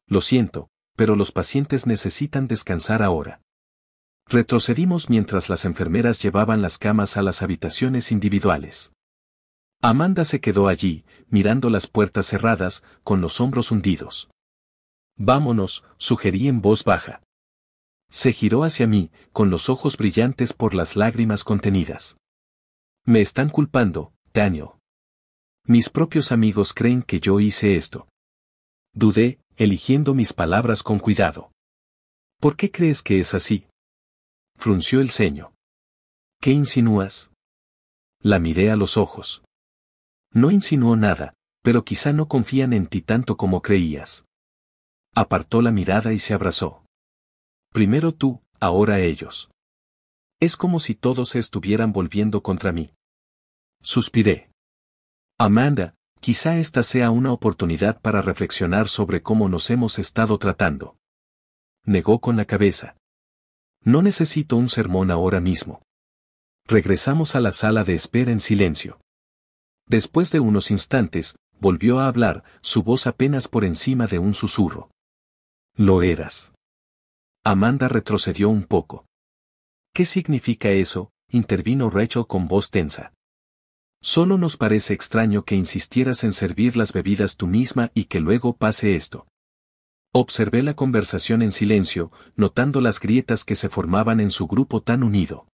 Lo siento, pero los pacientes necesitan descansar ahora. Retrocedimos mientras las enfermeras llevaban las camas a las habitaciones individuales. Amanda se quedó allí, mirando las puertas cerradas, con los hombros hundidos. Vámonos, sugerí en voz baja. Se giró hacia mí, con los ojos brillantes por las lágrimas contenidas. Me están culpando, Daniel. Mis propios amigos creen que yo hice esto. Dudé, eligiendo mis palabras con cuidado. ¿Por qué crees que es así? Frunció el ceño. ¿Qué insinúas? La miré a los ojos. No insinuó nada, pero quizá no confían en ti tanto como creías. Apartó la mirada y se abrazó. Primero tú, ahora ellos. Es como si todos se estuvieran volviendo contra mí. Suspiré. Amanda, quizá esta sea una oportunidad para reflexionar sobre cómo nos hemos estado tratando. Negó con la cabeza. No necesito un sermón ahora mismo. Regresamos a la sala de espera en silencio. Después de unos instantes, volvió a hablar, su voz apenas por encima de un susurro. Lo eras. Amanda retrocedió un poco. ¿Qué significa eso?, intervino Rachel con voz tensa. Solo nos parece extraño que insistieras en servir las bebidas tú misma y que luego pase esto. Observé la conversación en silencio, notando las grietas que se formaban en su grupo tan unido.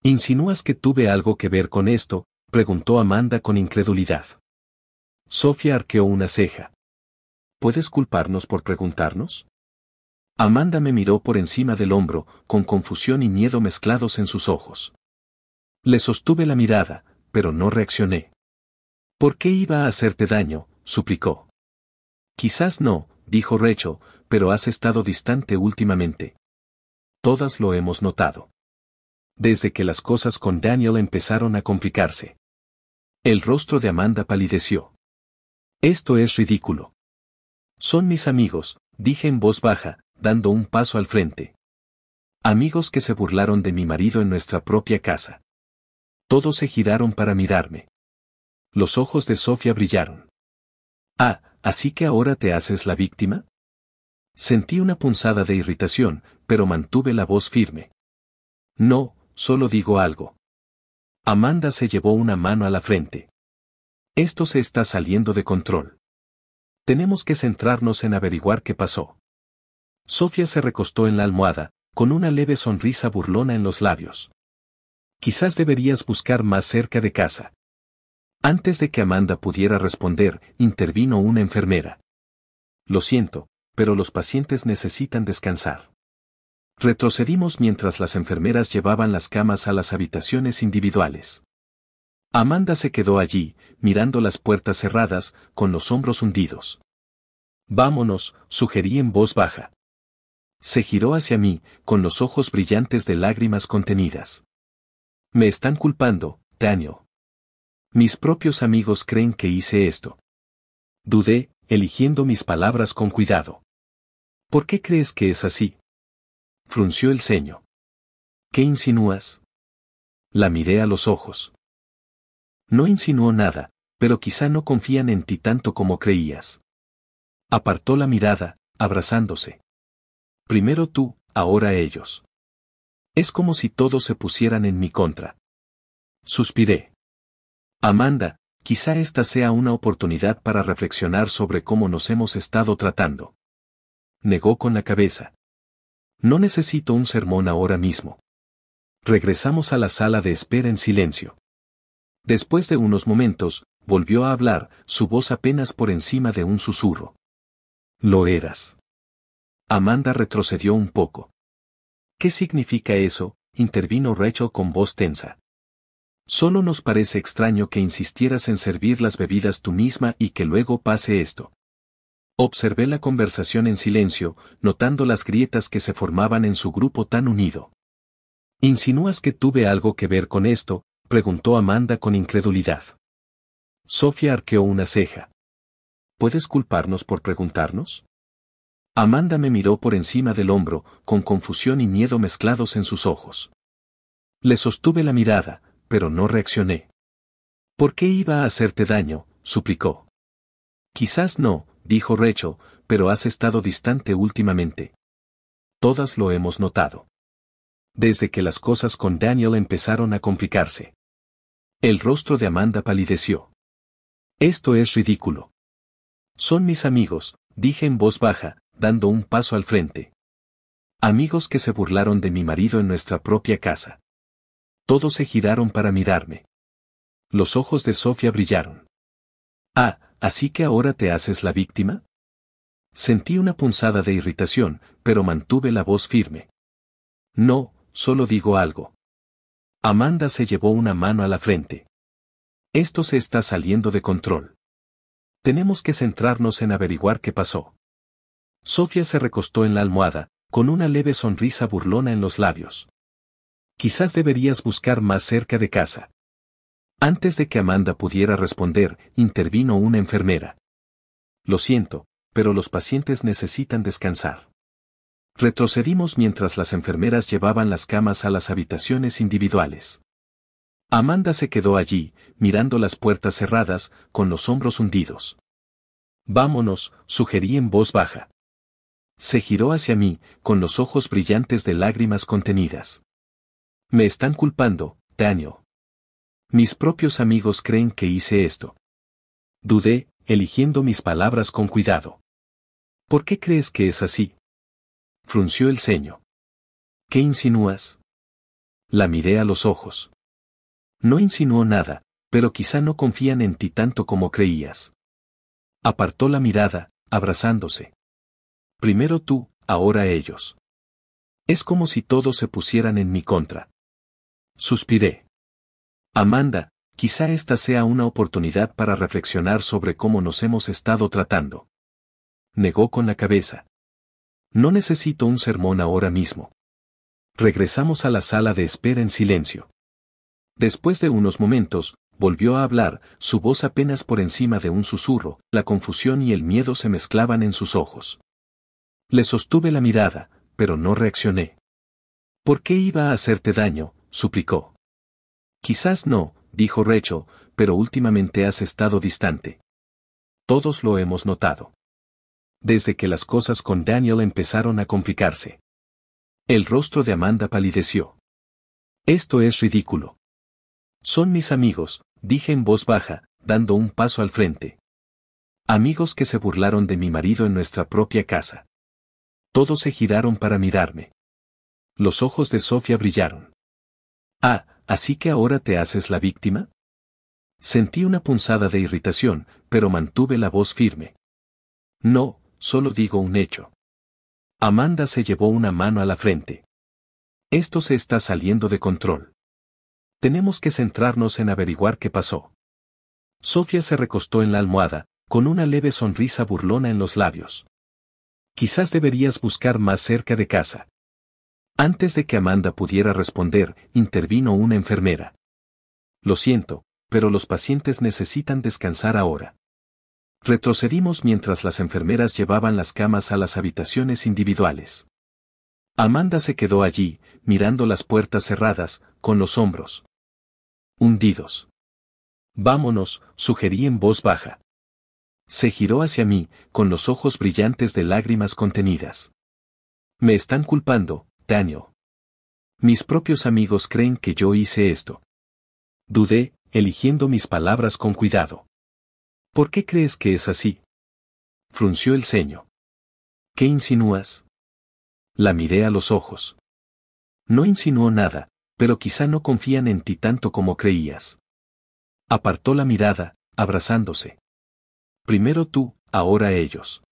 ¿Insinúas que tuve algo que ver con esto?, preguntó Amanda con incredulidad. Sofía arqueó una ceja. ¿Puedes culparnos por preguntarnos? Amanda me miró por encima del hombro, con confusión y miedo mezclados en sus ojos. Le sostuve la mirada, pero no reaccioné. ¿Por qué iba a hacerte daño?, suplicó. Quizás no, dijo Rachel, pero has estado distante últimamente. Todas lo hemos notado. Desde que las cosas con Daniel empezaron a complicarse. El rostro de Amanda palideció. Esto es ridículo. Son mis amigos, dije en voz baja, dando un paso al frente. Amigos que se burlaron de mi marido en nuestra propia casa. Todos se giraron para mirarme. Los ojos de Sofía brillaron. Ah, ¿así que ahora te haces la víctima? Sentí una punzada de irritación, pero mantuve la voz firme. No, solo digo algo. Amanda se llevó una mano a la frente. Esto se está saliendo de control. Tenemos que centrarnos en averiguar qué pasó. Sofía se recostó en la almohada, con una leve sonrisa burlona en los labios. Quizás deberías buscar más cerca de casa. Antes de que Amanda pudiera responder, intervino una enfermera. Lo siento, pero los pacientes necesitan descansar. Retrocedimos mientras las enfermeras llevaban las camas a las habitaciones individuales. Amanda se quedó allí, mirando las puertas cerradas, con los hombros hundidos. Vámonos, sugerí en voz baja. Se giró hacia mí, con los ojos brillantes de lágrimas contenidas. Me están culpando, Daniel. Mis propios amigos creen que hice esto. Dudé, eligiendo mis palabras con cuidado. ¿Por qué crees que es así? Frunció el ceño. ¿Qué insinúas? La miré a los ojos. No insinuó nada, pero quizá no confían en ti tanto como creías. Apartó la mirada, abrazándose. Primero tú, ahora ellos. Es como si todos se pusieran en mi contra. Suspiré. Amanda, quizá esta sea una oportunidad para reflexionar sobre cómo nos hemos estado tratando. Negó con la cabeza. No necesito un sermón ahora mismo. Regresamos a la sala de espera en silencio. Después de unos momentos, volvió a hablar, su voz apenas por encima de un susurro. Lo eras. Amanda retrocedió un poco. ¿Qué significa eso?, intervino Rachel con voz tensa. Solo nos parece extraño que insistieras en servir las bebidas tú misma y que luego pase esto. Observé la conversación en silencio, notando las grietas que se formaban en su grupo tan unido. ¿Insinúas que tuve algo que ver con esto?, preguntó Amanda con incredulidad. Sofía arqueó una ceja. ¿Puedes culparnos por preguntarnos? Amanda me miró por encima del hombro, con confusión y miedo mezclados en sus ojos. Le sostuve la mirada, pero no reaccioné. ¿Por qué iba a hacerte daño?, suplicó. Quizás no, dijo Rachel, pero has estado distante últimamente. Todas lo hemos notado. Desde que las cosas con Daniel empezaron a complicarse. El rostro de Amanda palideció. Esto es ridículo. Son mis amigos, dije en voz baja, dando un paso al frente. Amigos que se burlaron de mi marido en nuestra propia casa. Todos se giraron para mirarme. Los ojos de Sofía brillaron. Ah, ¿así que ahora te haces la víctima? Sentí una punzada de irritación, pero mantuve la voz firme. No, solo digo algo. Amanda se llevó una mano a la frente. Esto se está saliendo de control. Tenemos que centrarnos en averiguar qué pasó. Sofía se recostó en la almohada, con una leve sonrisa burlona en los labios. Quizás deberías buscar más cerca de casa. Antes de que Amanda pudiera responder, intervino una enfermera. Lo siento, pero los pacientes necesitan descansar. Retrocedimos mientras las enfermeras llevaban las camas a las habitaciones individuales. Amanda se quedó allí, mirando las puertas cerradas, con los hombros hundidos. Vámonos, sugerí en voz baja. Se giró hacia mí, con los ojos brillantes de lágrimas contenidas. Me están culpando, Daniel. Mis propios amigos creen que hice esto. Dudé, eligiendo mis palabras con cuidado. ¿Por qué crees que es así? Frunció el ceño. ¿Qué insinúas? La miré a los ojos. No insinuó nada, pero quizá no confían en ti tanto como creías. Apartó la mirada, abrazándose. Primero tú, ahora ellos. Es como si todos se pusieran en mi contra. Suspiré. Amanda, quizá esta sea una oportunidad para reflexionar sobre cómo nos hemos estado tratando. Negó con la cabeza. No necesito un sermón ahora mismo. Regresamos a la sala de espera en silencio. Después de unos momentos, volvió a hablar, su voz apenas por encima de un susurro, la confusión y el miedo se mezclaban en sus ojos. Le sostuve la mirada, pero no reaccioné. ¿Por qué iba a hacerte daño?, suplicó. Quizás no, dijo Rachel, pero últimamente has estado distante. Todos lo hemos notado. Desde que las cosas con Daniel empezaron a complicarse. El rostro de Amanda palideció. Esto es ridículo. Son mis amigos, dije en voz baja, dando un paso al frente. Amigos que se burlaron de mi marido en nuestra propia casa. Todos se giraron para mirarme. Los ojos de Sofía brillaron. Ah, ¿así que ahora te haces la víctima? Sentí una punzada de irritación, pero mantuve la voz firme. No, solo digo un hecho. Amanda se llevó una mano a la frente. Esto se está saliendo de control. Tenemos que centrarnos en averiguar qué pasó. Sofía se recostó en la almohada, con una leve sonrisa burlona en los labios. Quizás deberías buscar más cerca de casa. Antes de que Amanda pudiera responder, intervino una enfermera. Lo siento, pero los pacientes necesitan descansar ahora. Retrocedimos mientras las enfermeras llevaban las camas a las habitaciones individuales. Amanda se quedó allí, mirando las puertas cerradas, con los hombros hundidos. Vámonos, sugerí en voz baja. Se giró hacia mí, con los ojos brillantes de lágrimas contenidas. Me están culpando, Daniel. Mis propios amigos creen que yo hice esto. Dudé, eligiendo mis palabras con cuidado. ¿Por qué crees que es así? Frunció el ceño. ¿Qué insinúas? La miré a los ojos. No insinuó nada, pero quizá no confían en ti tanto como creías. Apartó la mirada, abrazándose. Primero tú, ahora ellos.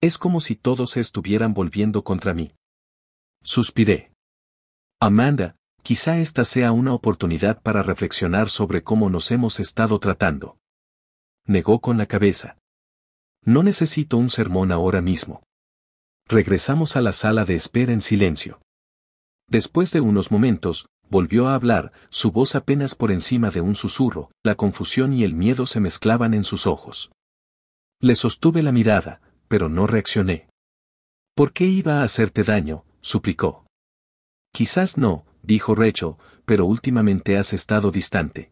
Es como si todos se estuvieran volviendo contra mí. Suspiré. Amanda, quizá esta sea una oportunidad para reflexionar sobre cómo nos hemos estado tratando. Negó con la cabeza. No necesito un sermón ahora mismo. Regresamos a la sala de espera en silencio. Después de unos momentos, volvió a hablar, su voz apenas por encima de un susurro, la confusión y el miedo se mezclaban en sus ojos. Le sostuve la mirada, pero no reaccioné. ¿Por qué iba a hacerte daño?, suplicó. Quizás no, dijo Rachel, pero últimamente has estado distante.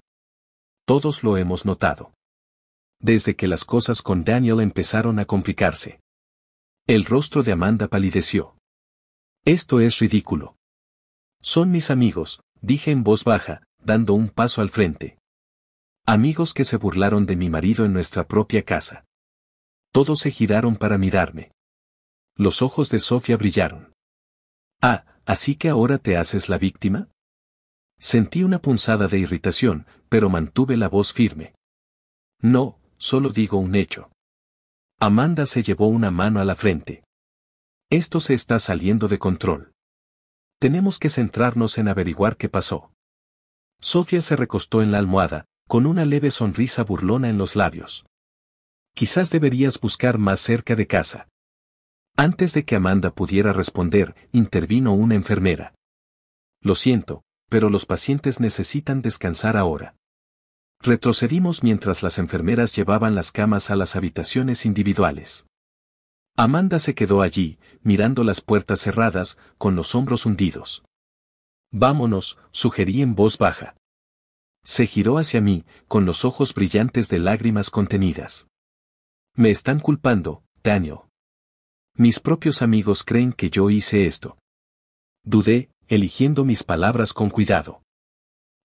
Todos lo hemos notado. Desde que las cosas con Daniel empezaron a complicarse. El rostro de Amanda palideció. Esto es ridículo. Son mis amigos, dije en voz baja, dando un paso al frente. Amigos que se burlaron de mi marido en nuestra propia casa. Todos se giraron para mirarme. Los ojos de Sofía brillaron. Ah, ¿así que ahora te haces la víctima? Sentí una punzada de irritación, pero mantuve la voz firme. No, solo digo un hecho. Amanda se llevó una mano a la frente. Esto se está saliendo de control. Tenemos que centrarnos en averiguar qué pasó. Sofía se recostó en la almohada, con una leve sonrisa burlona en los labios. Quizás deberías buscar más cerca de casa. Antes de que Amanda pudiera responder, intervino una enfermera. Lo siento, pero los pacientes necesitan descansar ahora. Retrocedimos mientras las enfermeras llevaban las camas a las habitaciones individuales. Amanda se quedó allí, mirando las puertas cerradas, con los hombros hundidos. Vámonos, sugerí en voz baja. Se giró hacia mí, con los ojos brillantes de lágrimas contenidas. Me están culpando, Daniel. Mis propios amigos creen que yo hice esto. Dudé, eligiendo mis palabras con cuidado.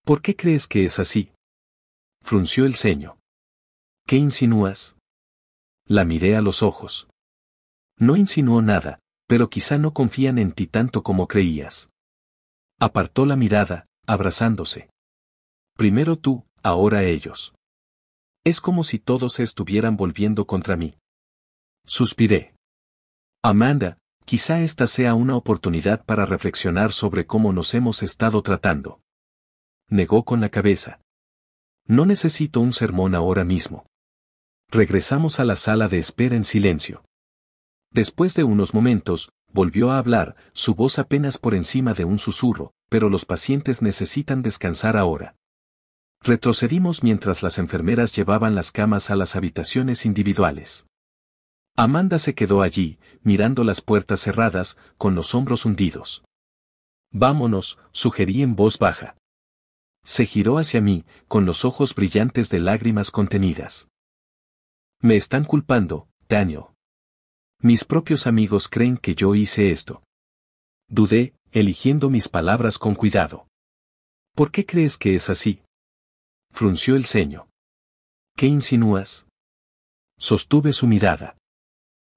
¿Por qué crees que es así? Frunció el ceño. ¿Qué insinúas? La miré a los ojos. No insinuó nada, pero quizá no confían en ti tanto como creías. Apartó la mirada, abrazándose. Primero tú, ahora ellos. Es como si todos se estuvieran volviendo contra mí. Suspiré. Amanda, quizá esta sea una oportunidad para reflexionar sobre cómo nos hemos estado tratando. Negó con la cabeza. No necesito un sermón ahora mismo. Regresamos a la sala de espera en silencio. Después de unos momentos, volvió a hablar, su voz apenas por encima de un susurro, pero los pacientes necesitan descansar ahora. Retrocedimos mientras las enfermeras llevaban las camas a las habitaciones individuales. Amanda se quedó allí, mirando las puertas cerradas, con los hombros hundidos. Vámonos, sugerí en voz baja. Se giró hacia mí, con los ojos brillantes de lágrimas contenidas. Me están culpando, Daniel. Mis propios amigos creen que yo hice esto. Dudé, eligiendo mis palabras con cuidado. ¿Por qué crees que es así? Frunció el ceño. ¿Qué insinúas? Sostuve su mirada.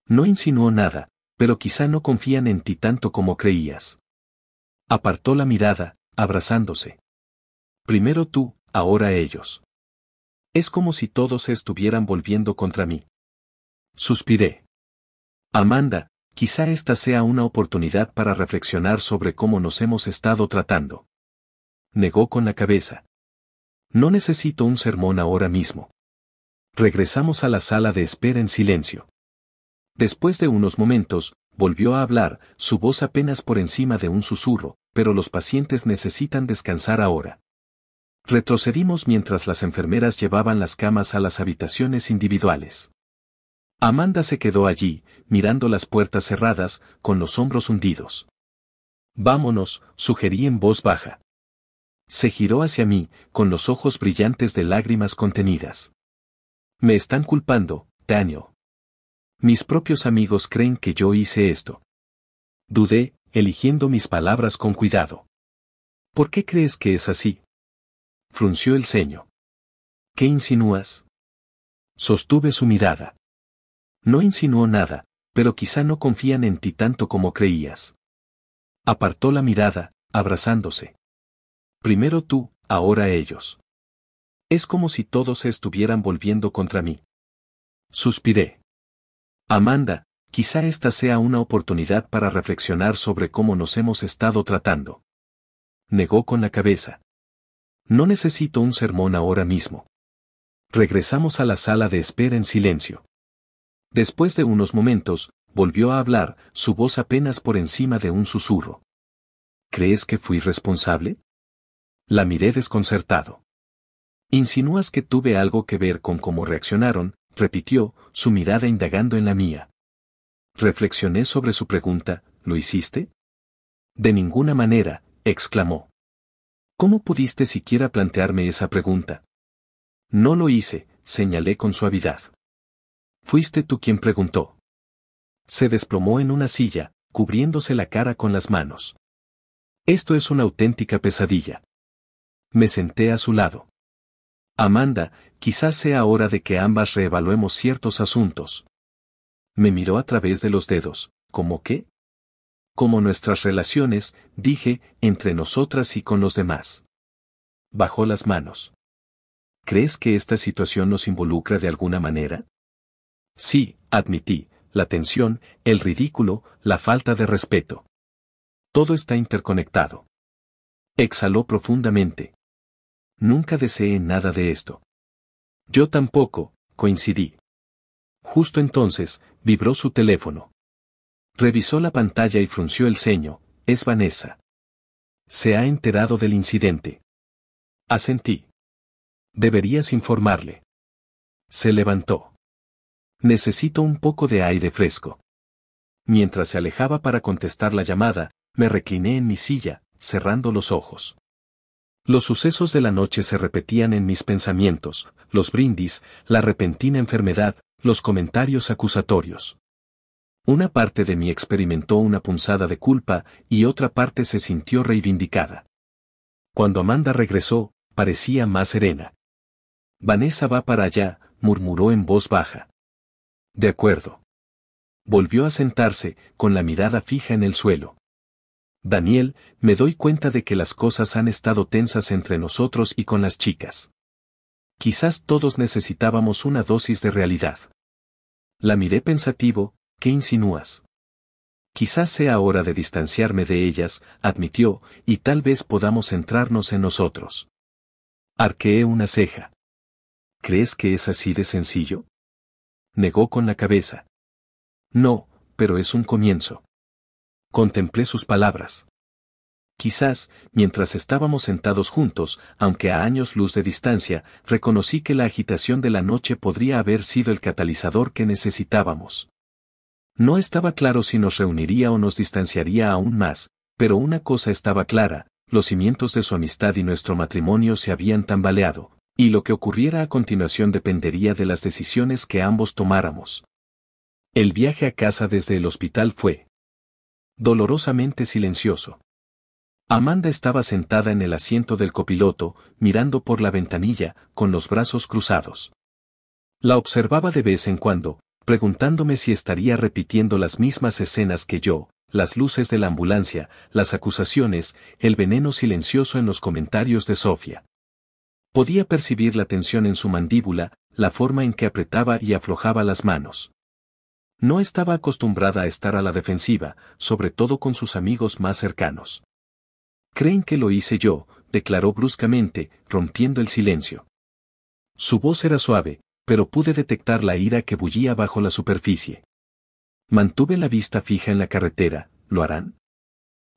No insinuó nada, pero quizá no confían en ti tanto como creías. Apartó la mirada, abrazándose. Primero tú, ahora ellos. Es como si todos se estuvieran volviendo contra mí. Suspiré. Amanda, quizá esta sea una oportunidad para reflexionar sobre cómo nos hemos estado tratando. Negó con la cabeza. No necesito un sermón ahora mismo. Regresamos a la sala de espera en silencio. Después de unos momentos, volvió a hablar, su voz apenas por encima de un susurro, pero los pacientes necesitan descansar ahora. Retrocedimos mientras las enfermeras llevaban las camas a las habitaciones individuales. Amanda se quedó allí, mirando las puertas cerradas, con los hombros hundidos. Vámonos, sugerí en voz baja. Se giró hacia mí, con los ojos brillantes de lágrimas contenidas. Me están culpando, Daniel. Mis propios amigos creen que yo hice esto. Dudé, eligiendo mis palabras con cuidado. ¿Por qué crees que es así? Frunció el ceño. ¿Qué insinúas? Sostuve su mirada. No insinuó nada, pero quizá no confían en ti tanto como creías. Apartó la mirada, abrazándose. Primero tú, ahora ellos. Es como si todos se estuvieran volviendo contra mí. Suspiré. Amanda, quizá esta sea una oportunidad para reflexionar sobre cómo nos hemos estado tratando. Negó con la cabeza. No necesito un sermón ahora mismo. Regresamos a la sala de espera en silencio. Después de unos momentos, volvió a hablar, su voz apenas por encima de un susurro. ¿Crees que fui responsable? La miré desconcertado. ¿Insinúas que tuve algo que ver con cómo reaccionaron?, repitió, su mirada indagando en la mía. Reflexioné sobre su pregunta, ¿lo hiciste? De ninguna manera, exclamó. ¿Cómo pudiste siquiera plantearme esa pregunta? No lo hice, señalé con suavidad. Fuiste tú quien preguntó. Se desplomó en una silla, cubriéndose la cara con las manos. Esto es una auténtica pesadilla. Me senté a su lado. Amanda, quizás sea hora de que ambas reevaluemos ciertos asuntos. Me miró a través de los dedos, ¿cómo qué? Como nuestras relaciones, dije, entre nosotras y con los demás. Bajó las manos. ¿Crees que esta situación nos involucra de alguna manera? Sí, admití, la tensión, el ridículo, la falta de respeto. Todo está interconectado. Exhaló profundamente. Nunca deseé nada de esto. Yo tampoco, coincidí. Justo entonces, vibró su teléfono. Revisó la pantalla y frunció el ceño, es Vanessa. Se ha enterado del incidente. Asentí. Deberías informarle. Se levantó. Necesito un poco de aire fresco. Mientras se alejaba para contestar la llamada, me recliné en mi silla, cerrando los ojos. Los sucesos de la noche se repetían en mis pensamientos, los brindis, la repentina enfermedad, los comentarios acusatorios. Una parte de mí experimentó una punzada de culpa y otra parte se sintió reivindicada. Cuando Amanda regresó, parecía más serena. Vanessa va para allá, murmuró en voz baja. De acuerdo. Volvió a sentarse, con la mirada fija en el suelo. Daniel, me doy cuenta de que las cosas han estado tensas entre nosotros y con las chicas. Quizás todos necesitábamos una dosis de realidad. La miré pensativo, ¿qué insinúas? Quizás sea hora de distanciarme de ellas, admitió, y tal vez podamos centrarnos en nosotros. Arqueé una ceja. ¿Crees que es así de sencillo? Negó con la cabeza. No, pero es un comienzo. Contemplé sus palabras. Quizás, mientras estábamos sentados juntos, aunque a años luz de distancia, reconocí que la agitación de la noche podría haber sido el catalizador que necesitábamos. No estaba claro si nos reuniría o nos distanciaría aún más, pero una cosa estaba clara, los cimientos de su amistad y nuestro matrimonio se habían tambaleado, y lo que ocurriera a continuación dependería de las decisiones que ambos tomáramos. El viaje a casa desde el hospital fue dolorosamente silencioso. Amanda estaba sentada en el asiento del copiloto, mirando por la ventanilla, con los brazos cruzados. La observaba de vez en cuando, preguntándome si estaría repitiendo las mismas escenas que yo, las luces de la ambulancia, las acusaciones, el veneno silencioso en los comentarios de Sofía. Podía percibir la tensión en su mandíbula, la forma en que apretaba y aflojaba las manos. No estaba acostumbrada a estar a la defensiva, sobre todo con sus amigos más cercanos. «¿Creen que lo hice yo?», declaró bruscamente, rompiendo el silencio. Su voz era suave, pero pude detectar la ira que bullía bajo la superficie. Mantuve la vista fija en la carretera. ¿Lo harán?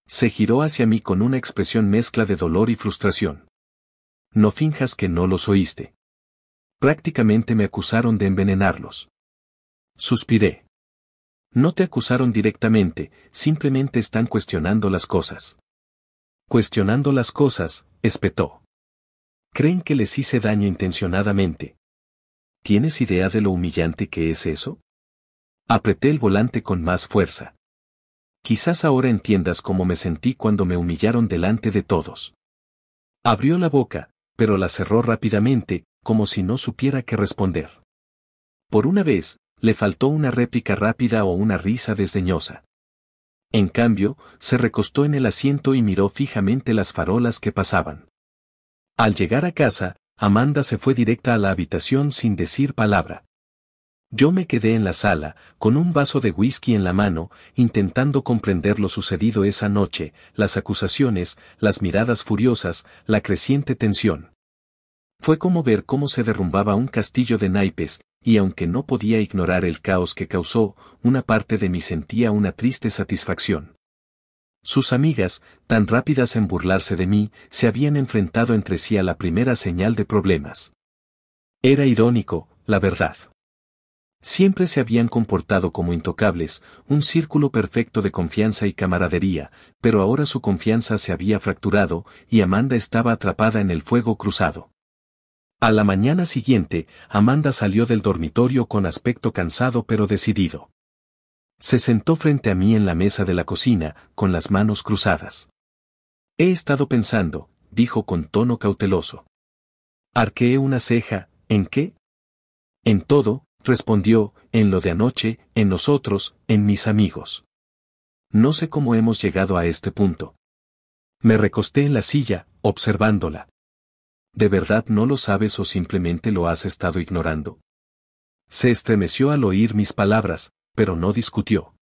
Se giró hacia mí con una expresión mezcla de dolor y frustración. No finjas que no los oíste. Prácticamente me acusaron de envenenarlos. Suspiré. No te acusaron directamente, simplemente están cuestionando las cosas. Cuestionando las cosas, espetó. ¿Creen que les hice daño intencionadamente? ¿Tienes idea de lo humillante que es eso? Apreté el volante con más fuerza. Quizás ahora entiendas cómo me sentí cuando me humillaron delante de todos. Abrió la boca, pero la cerró rápidamente, como si no supiera qué responder. Por una vez, le faltó una réplica rápida o una risa desdeñosa. En cambio, se recostó en el asiento y miró fijamente las farolas que pasaban. Al llegar a casa, Amanda se fue directa a la habitación sin decir palabra. Yo me quedé en la sala, con un vaso de whisky en la mano, intentando comprender lo sucedido esa noche, las acusaciones, las miradas furiosas, la creciente tensión. Fue como ver cómo se derrumbaba un castillo de naipes, y aunque no podía ignorar el caos que causó, una parte de mí sentía una triste satisfacción. Sus amigas, tan rápidas en burlarse de mí, se habían enfrentado entre sí a la primera señal de problemas. Era irónico, la verdad. Siempre se habían comportado como intocables, un círculo perfecto de confianza y camaradería, pero ahora su confianza se había fracturado, y Amanda estaba atrapada en el fuego cruzado. A la mañana siguiente, Amanda salió del dormitorio con aspecto cansado pero decidido. Se sentó frente a mí en la mesa de la cocina, con las manos cruzadas. He estado pensando, dijo con tono cauteloso. Arqueé una ceja. ¿En qué? En todo, respondió, en lo de anoche, en nosotros, en mis amigos. No sé cómo hemos llegado a este punto. Me recosté en la silla, observándola. ¿De verdad no lo sabes o simplemente lo has estado ignorando? Se estremeció al oír mis palabras, pero no discutió.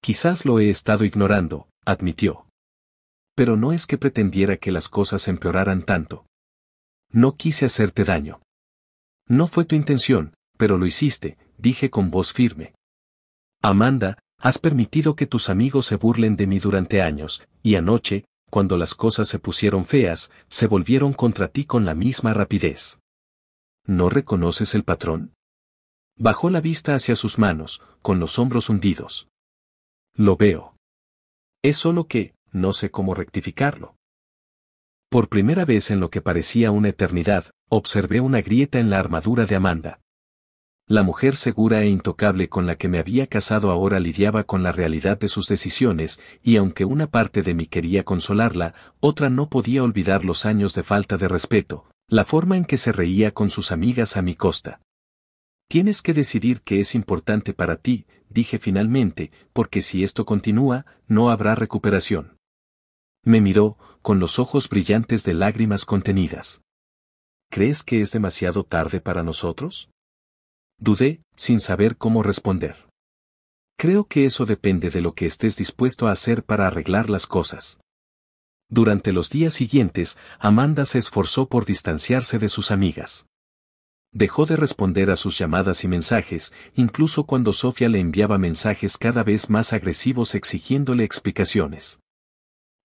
Quizás lo he estado ignorando, admitió. Pero no es que pretendiera que las cosas empeoraran tanto. No quise hacerte daño. No fue tu intención, pero lo hiciste, dije con voz firme. Amanda, has permitido que tus amigos se burlen de mí durante años, y anoche, cuando las cosas se pusieron feas, se volvieron contra ti con la misma rapidez. ¿No reconoces el patrón? Bajó la vista hacia sus manos, con los hombros hundidos. Lo veo. Es solo que, no sé cómo rectificarlo. Por primera vez en lo que parecía una eternidad, observé una grieta en la armadura de Amanda. La mujer segura e intocable con la que me había casado ahora lidiaba con la realidad de sus decisiones, y aunque una parte de mí quería consolarla, otra no podía olvidar los años de falta de respeto, la forma en que se reía con sus amigas a mi costa. Tienes que decidir qué es importante para ti, dije finalmente, porque si esto continúa, no habrá recuperación. Me miró, con los ojos brillantes de lágrimas contenidas. ¿Crees que es demasiado tarde para nosotros? Dudé, sin saber cómo responder. Creo que eso depende de lo que estés dispuesto a hacer para arreglar las cosas. Durante los días siguientes, Amanda se esforzó por distanciarse de sus amigas. Dejó de responder a sus llamadas y mensajes, incluso cuando Sofía le enviaba mensajes cada vez más agresivos exigiéndole explicaciones.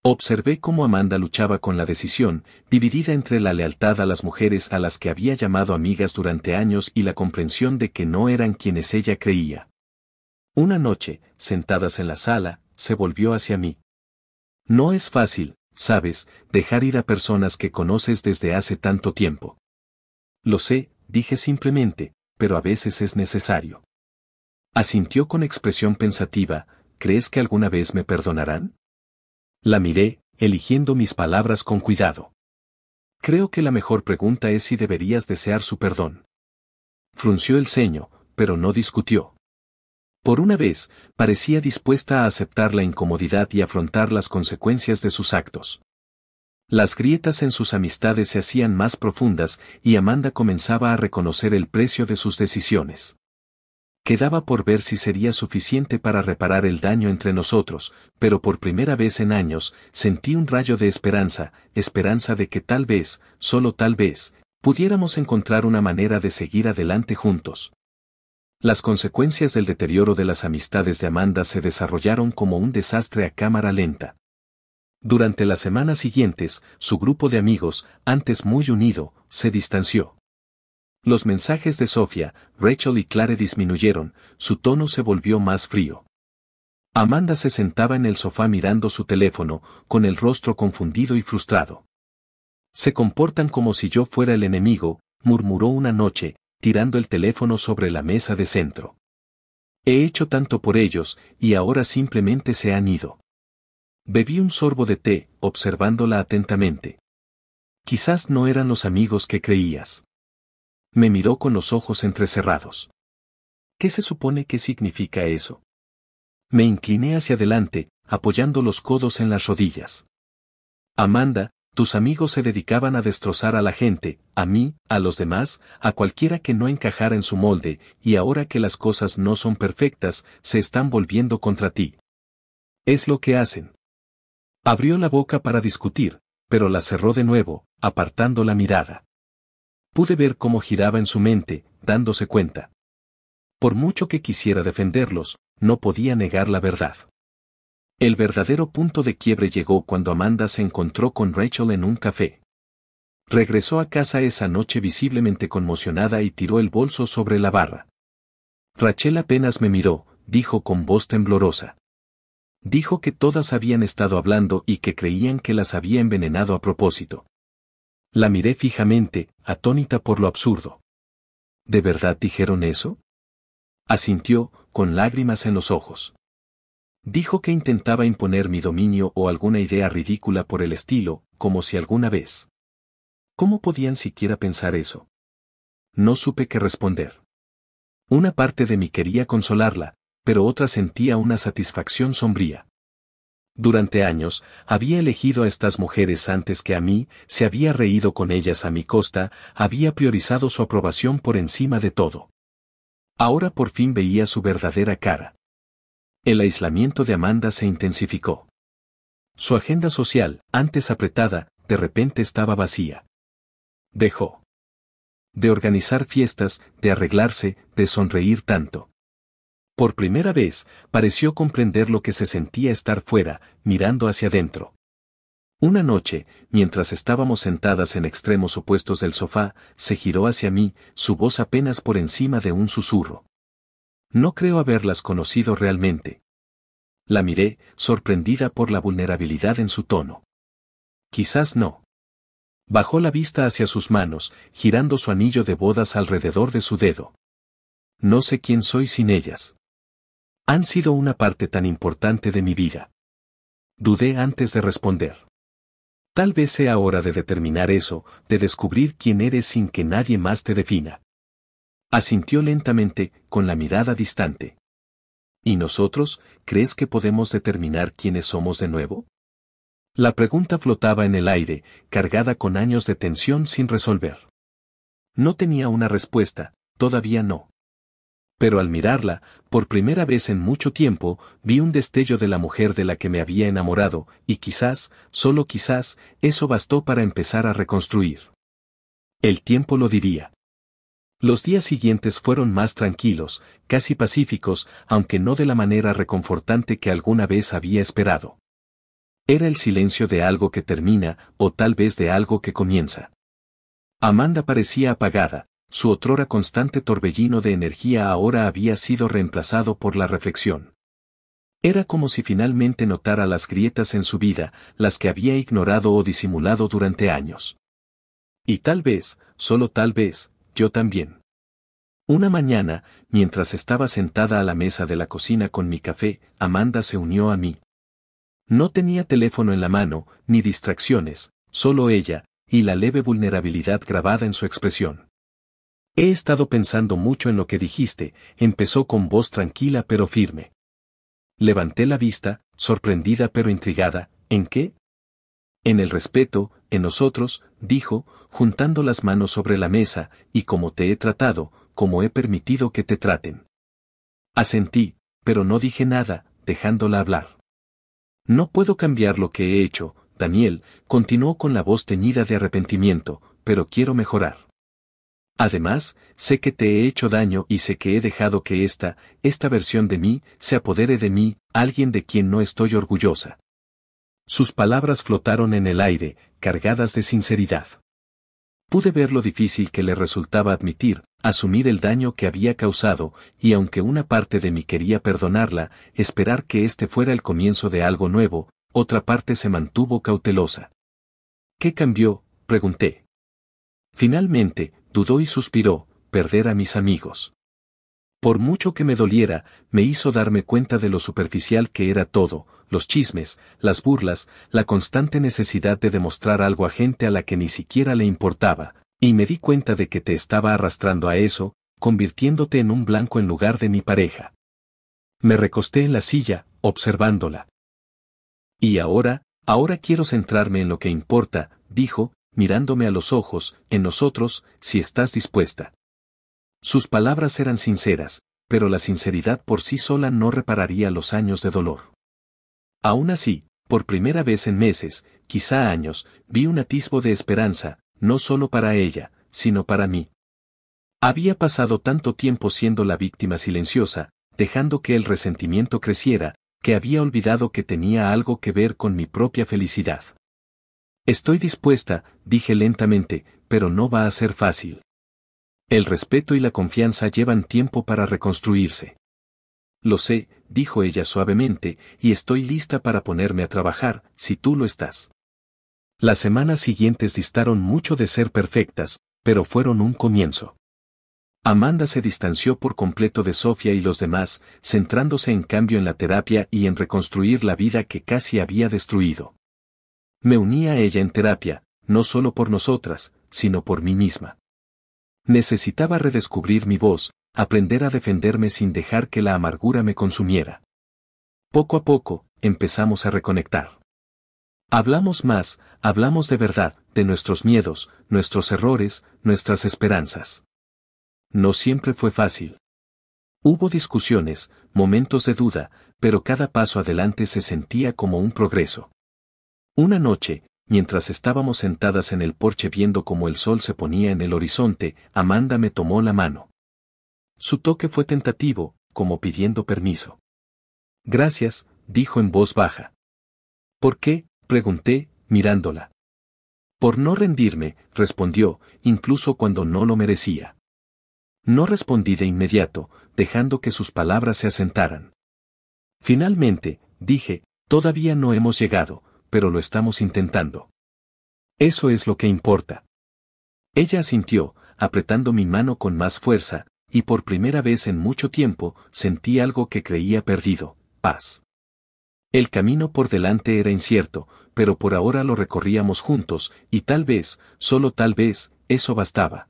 Observé cómo Amanda luchaba con la decisión, dividida entre la lealtad a las mujeres a las que había llamado amigas durante años y la comprensión de que no eran quienes ella creía. Una noche, sentadas en la sala, se volvió hacia mí. No es fácil, sabes, dejar ir a personas que conoces desde hace tanto tiempo. Lo sé, dije simplemente, pero a veces es necesario. Asintió con expresión pensativa. ¿Crees que alguna vez me perdonarán? La miré, eligiendo mis palabras con cuidado. Creo que la mejor pregunta es si deberías desear su perdón. Frunció el ceño, pero no discutió. Por una vez, parecía dispuesta a aceptar la incomodidad y afrontar las consecuencias de sus actos. Las grietas en sus amistades se hacían más profundas y Amanda comenzaba a reconocer el precio de sus decisiones. Quedaba por ver si sería suficiente para reparar el daño entre nosotros, pero por primera vez en años, sentí un rayo de esperanza, esperanza de que tal vez, solo tal vez, pudiéramos encontrar una manera de seguir adelante juntos. Las consecuencias del deterioro de las amistades de Amanda se desarrollaron como un desastre a cámara lenta. Durante las semanas siguientes, su grupo de amigos, antes muy unido, se distanció. Los mensajes de Sofía, Rachel y Clare disminuyeron, su tono se volvió más frío. Amanda se sentaba en el sofá mirando su teléfono, con el rostro confundido y frustrado. Se comportan como si yo fuera el enemigo, murmuró una noche, tirando el teléfono sobre la mesa de centro. He hecho tanto por ellos, y ahora simplemente se han ido. Bebí un sorbo de té, observándola atentamente. Quizás no eran los amigos que creías. Me miró con los ojos entrecerrados. ¿Qué se supone que significa eso? Me incliné hacia adelante, apoyando los codos en las rodillas. Amanda, tus amigos se dedicaban a destrozar a la gente, a mí, a los demás, a cualquiera que no encajara en su molde, y ahora que las cosas no son perfectas, se están volviendo contra ti. Es lo que hacen. Abrió la boca para discutir, pero la cerró de nuevo, apartando la mirada. Pude ver cómo giraba en su mente, dándose cuenta. Por mucho que quisiera defenderlos, no podía negar la verdad. El verdadero punto de quiebre llegó cuando Amanda se encontró con Rachel en un café. Regresó a casa esa noche visiblemente conmocionada y tiró el bolso sobre la barra. Rachel apenas me miró, dijo con voz temblorosa. Dijo que todas habían estado hablando y que creían que las había envenenado a propósito. La miré fijamente, atónita por lo absurdo. ¿De verdad dijeron eso? Asintió, con lágrimas en los ojos. Dijo que intentaba imponer mi dominio o alguna idea ridícula por el estilo, como si alguna vez. ¿Cómo podían siquiera pensar eso? No supe qué responder. Una parte de mí quería consolarla, pero otra sentía una satisfacción sombría. Durante años, había elegido a estas mujeres antes que a mí, se había reído con ellas a mi costa, había priorizado su aprobación por encima de todo. Ahora por fin veía su verdadera cara. El aislamiento de Amanda se intensificó. Su agenda social, antes apretada, de repente estaba vacía. Dejó de organizar fiestas, de arreglarse, de sonreír tanto. Por primera vez, pareció comprender lo que se sentía estar fuera, mirando hacia adentro. Una noche, mientras estábamos sentadas en extremos opuestos del sofá, se giró hacia mí, su voz apenas por encima de un susurro. No creo haberlas conocido realmente. La miré, sorprendida por la vulnerabilidad en su tono. Quizás no. Bajó la vista hacia sus manos, girando su anillo de bodas alrededor de su dedo. No sé quién soy sin ellas. Han sido una parte tan importante de mi vida. Dudé antes de responder. Tal vez sea hora de determinar eso, de descubrir quién eres sin que nadie más te defina. Asintió lentamente, con la mirada distante. ¿Y nosotros, crees que podemos determinar quiénes somos de nuevo? La pregunta flotaba en el aire, cargada con años de tensión sin resolver. No tenía una respuesta, todavía no. Pero al mirarla, por primera vez en mucho tiempo, vi un destello de la mujer de la que me había enamorado, y quizás, solo quizás, eso bastó para empezar a reconstruir. El tiempo lo diría. Los días siguientes fueron más tranquilos, casi pacíficos, aunque no de la manera reconfortante que alguna vez había esperado. Era el silencio de algo que termina, o tal vez de algo que comienza. Amanda parecía apagada, su otrora constante torbellino de energía ahora había sido reemplazado por la reflexión. Era como si finalmente notara las grietas en su vida, las que había ignorado o disimulado durante años. Y tal vez, solo tal vez, yo también. Una mañana, mientras estaba sentada a la mesa de la cocina con mi café, Amanda se unió a mí. No tenía teléfono en la mano, ni distracciones, solo ella, y la leve vulnerabilidad grabada en su expresión. He estado pensando mucho en lo que dijiste, empezó con voz tranquila pero firme. Levanté la vista, sorprendida pero intrigada. ¿En qué? En el respeto, en nosotros, dijo, juntando las manos sobre la mesa, y como te he tratado, como he permitido que te traten. Asentí, pero no dije nada, dejándola hablar. No puedo cambiar lo que he hecho, Daniel, continuó con la voz teñida de arrepentimiento, pero quiero mejorar. Además, sé que te he hecho daño y sé que he dejado que esta versión de mí, se apodere de mí, alguien de quien no estoy orgullosa. Sus palabras flotaron en el aire, cargadas de sinceridad. Pude ver lo difícil que le resultaba admitir, asumir el daño que había causado, y aunque una parte de mí quería perdonarla, esperar que este fuera el comienzo de algo nuevo, otra parte se mantuvo cautelosa. ¿Qué cambió?, pregunté. Finalmente, dudó y suspiró, perder a mis amigos. Por mucho que me doliera, me hizo darme cuenta de lo superficial que era todo, los chismes, las burlas, la constante necesidad de demostrar algo a gente a la que ni siquiera le importaba, y me di cuenta de que te estaba arrastrando a eso, convirtiéndote en un blanco en lugar de mi pareja. Me recosté en la silla, observándola. Y ahora quiero centrarme en lo que importa, dijo, mirándome a los ojos, en nosotros, si estás dispuesta. Sus palabras eran sinceras, pero la sinceridad por sí sola no repararía los años de dolor. Aún así, por primera vez en meses, quizá años, vi un atisbo de esperanza, no solo para ella, sino para mí. Había pasado tanto tiempo siendo la víctima silenciosa, dejando que el resentimiento creciera, que había olvidado que tenía algo que ver con mi propia felicidad. Estoy dispuesta, dije lentamente, pero no va a ser fácil. El respeto y la confianza llevan tiempo para reconstruirse. Lo sé, dijo ella suavemente, y estoy lista para ponerme a trabajar, si tú lo estás. Las semanas siguientes distaron mucho de ser perfectas, pero fueron un comienzo. Amanda se distanció por completo de Sofía y los demás, centrándose en cambio en la terapia y en reconstruir la vida que casi había destruido. Me uní a ella en terapia, no solo por nosotras, sino por mí misma. Necesitaba redescubrir mi voz, aprender a defenderme sin dejar que la amargura me consumiera. Poco a poco, empezamos a reconectar. Hablamos más, hablamos de verdad, de nuestros miedos, nuestros errores, nuestras esperanzas. No siempre fue fácil. Hubo discusiones, momentos de duda, pero cada paso adelante se sentía como un progreso. Una noche, mientras estábamos sentadas en el porche viendo cómo el sol se ponía en el horizonte, Amanda me tomó la mano. Su toque fue tentativo, como pidiendo permiso. Gracias, dijo en voz baja. ¿Por qué?, pregunté, mirándola. Por no rendirme, respondió, incluso cuando no lo merecía. No respondí de inmediato, dejando que sus palabras se asentaran. Finalmente, dije, todavía no hemos llegado, pero lo estamos intentando. Eso es lo que importa. Ella asintió, apretando mi mano con más fuerza, y por primera vez en mucho tiempo, sentí algo que creía perdido, paz. El camino por delante era incierto, pero por ahora lo recorríamos juntos, y tal vez, solo tal vez, eso bastaba.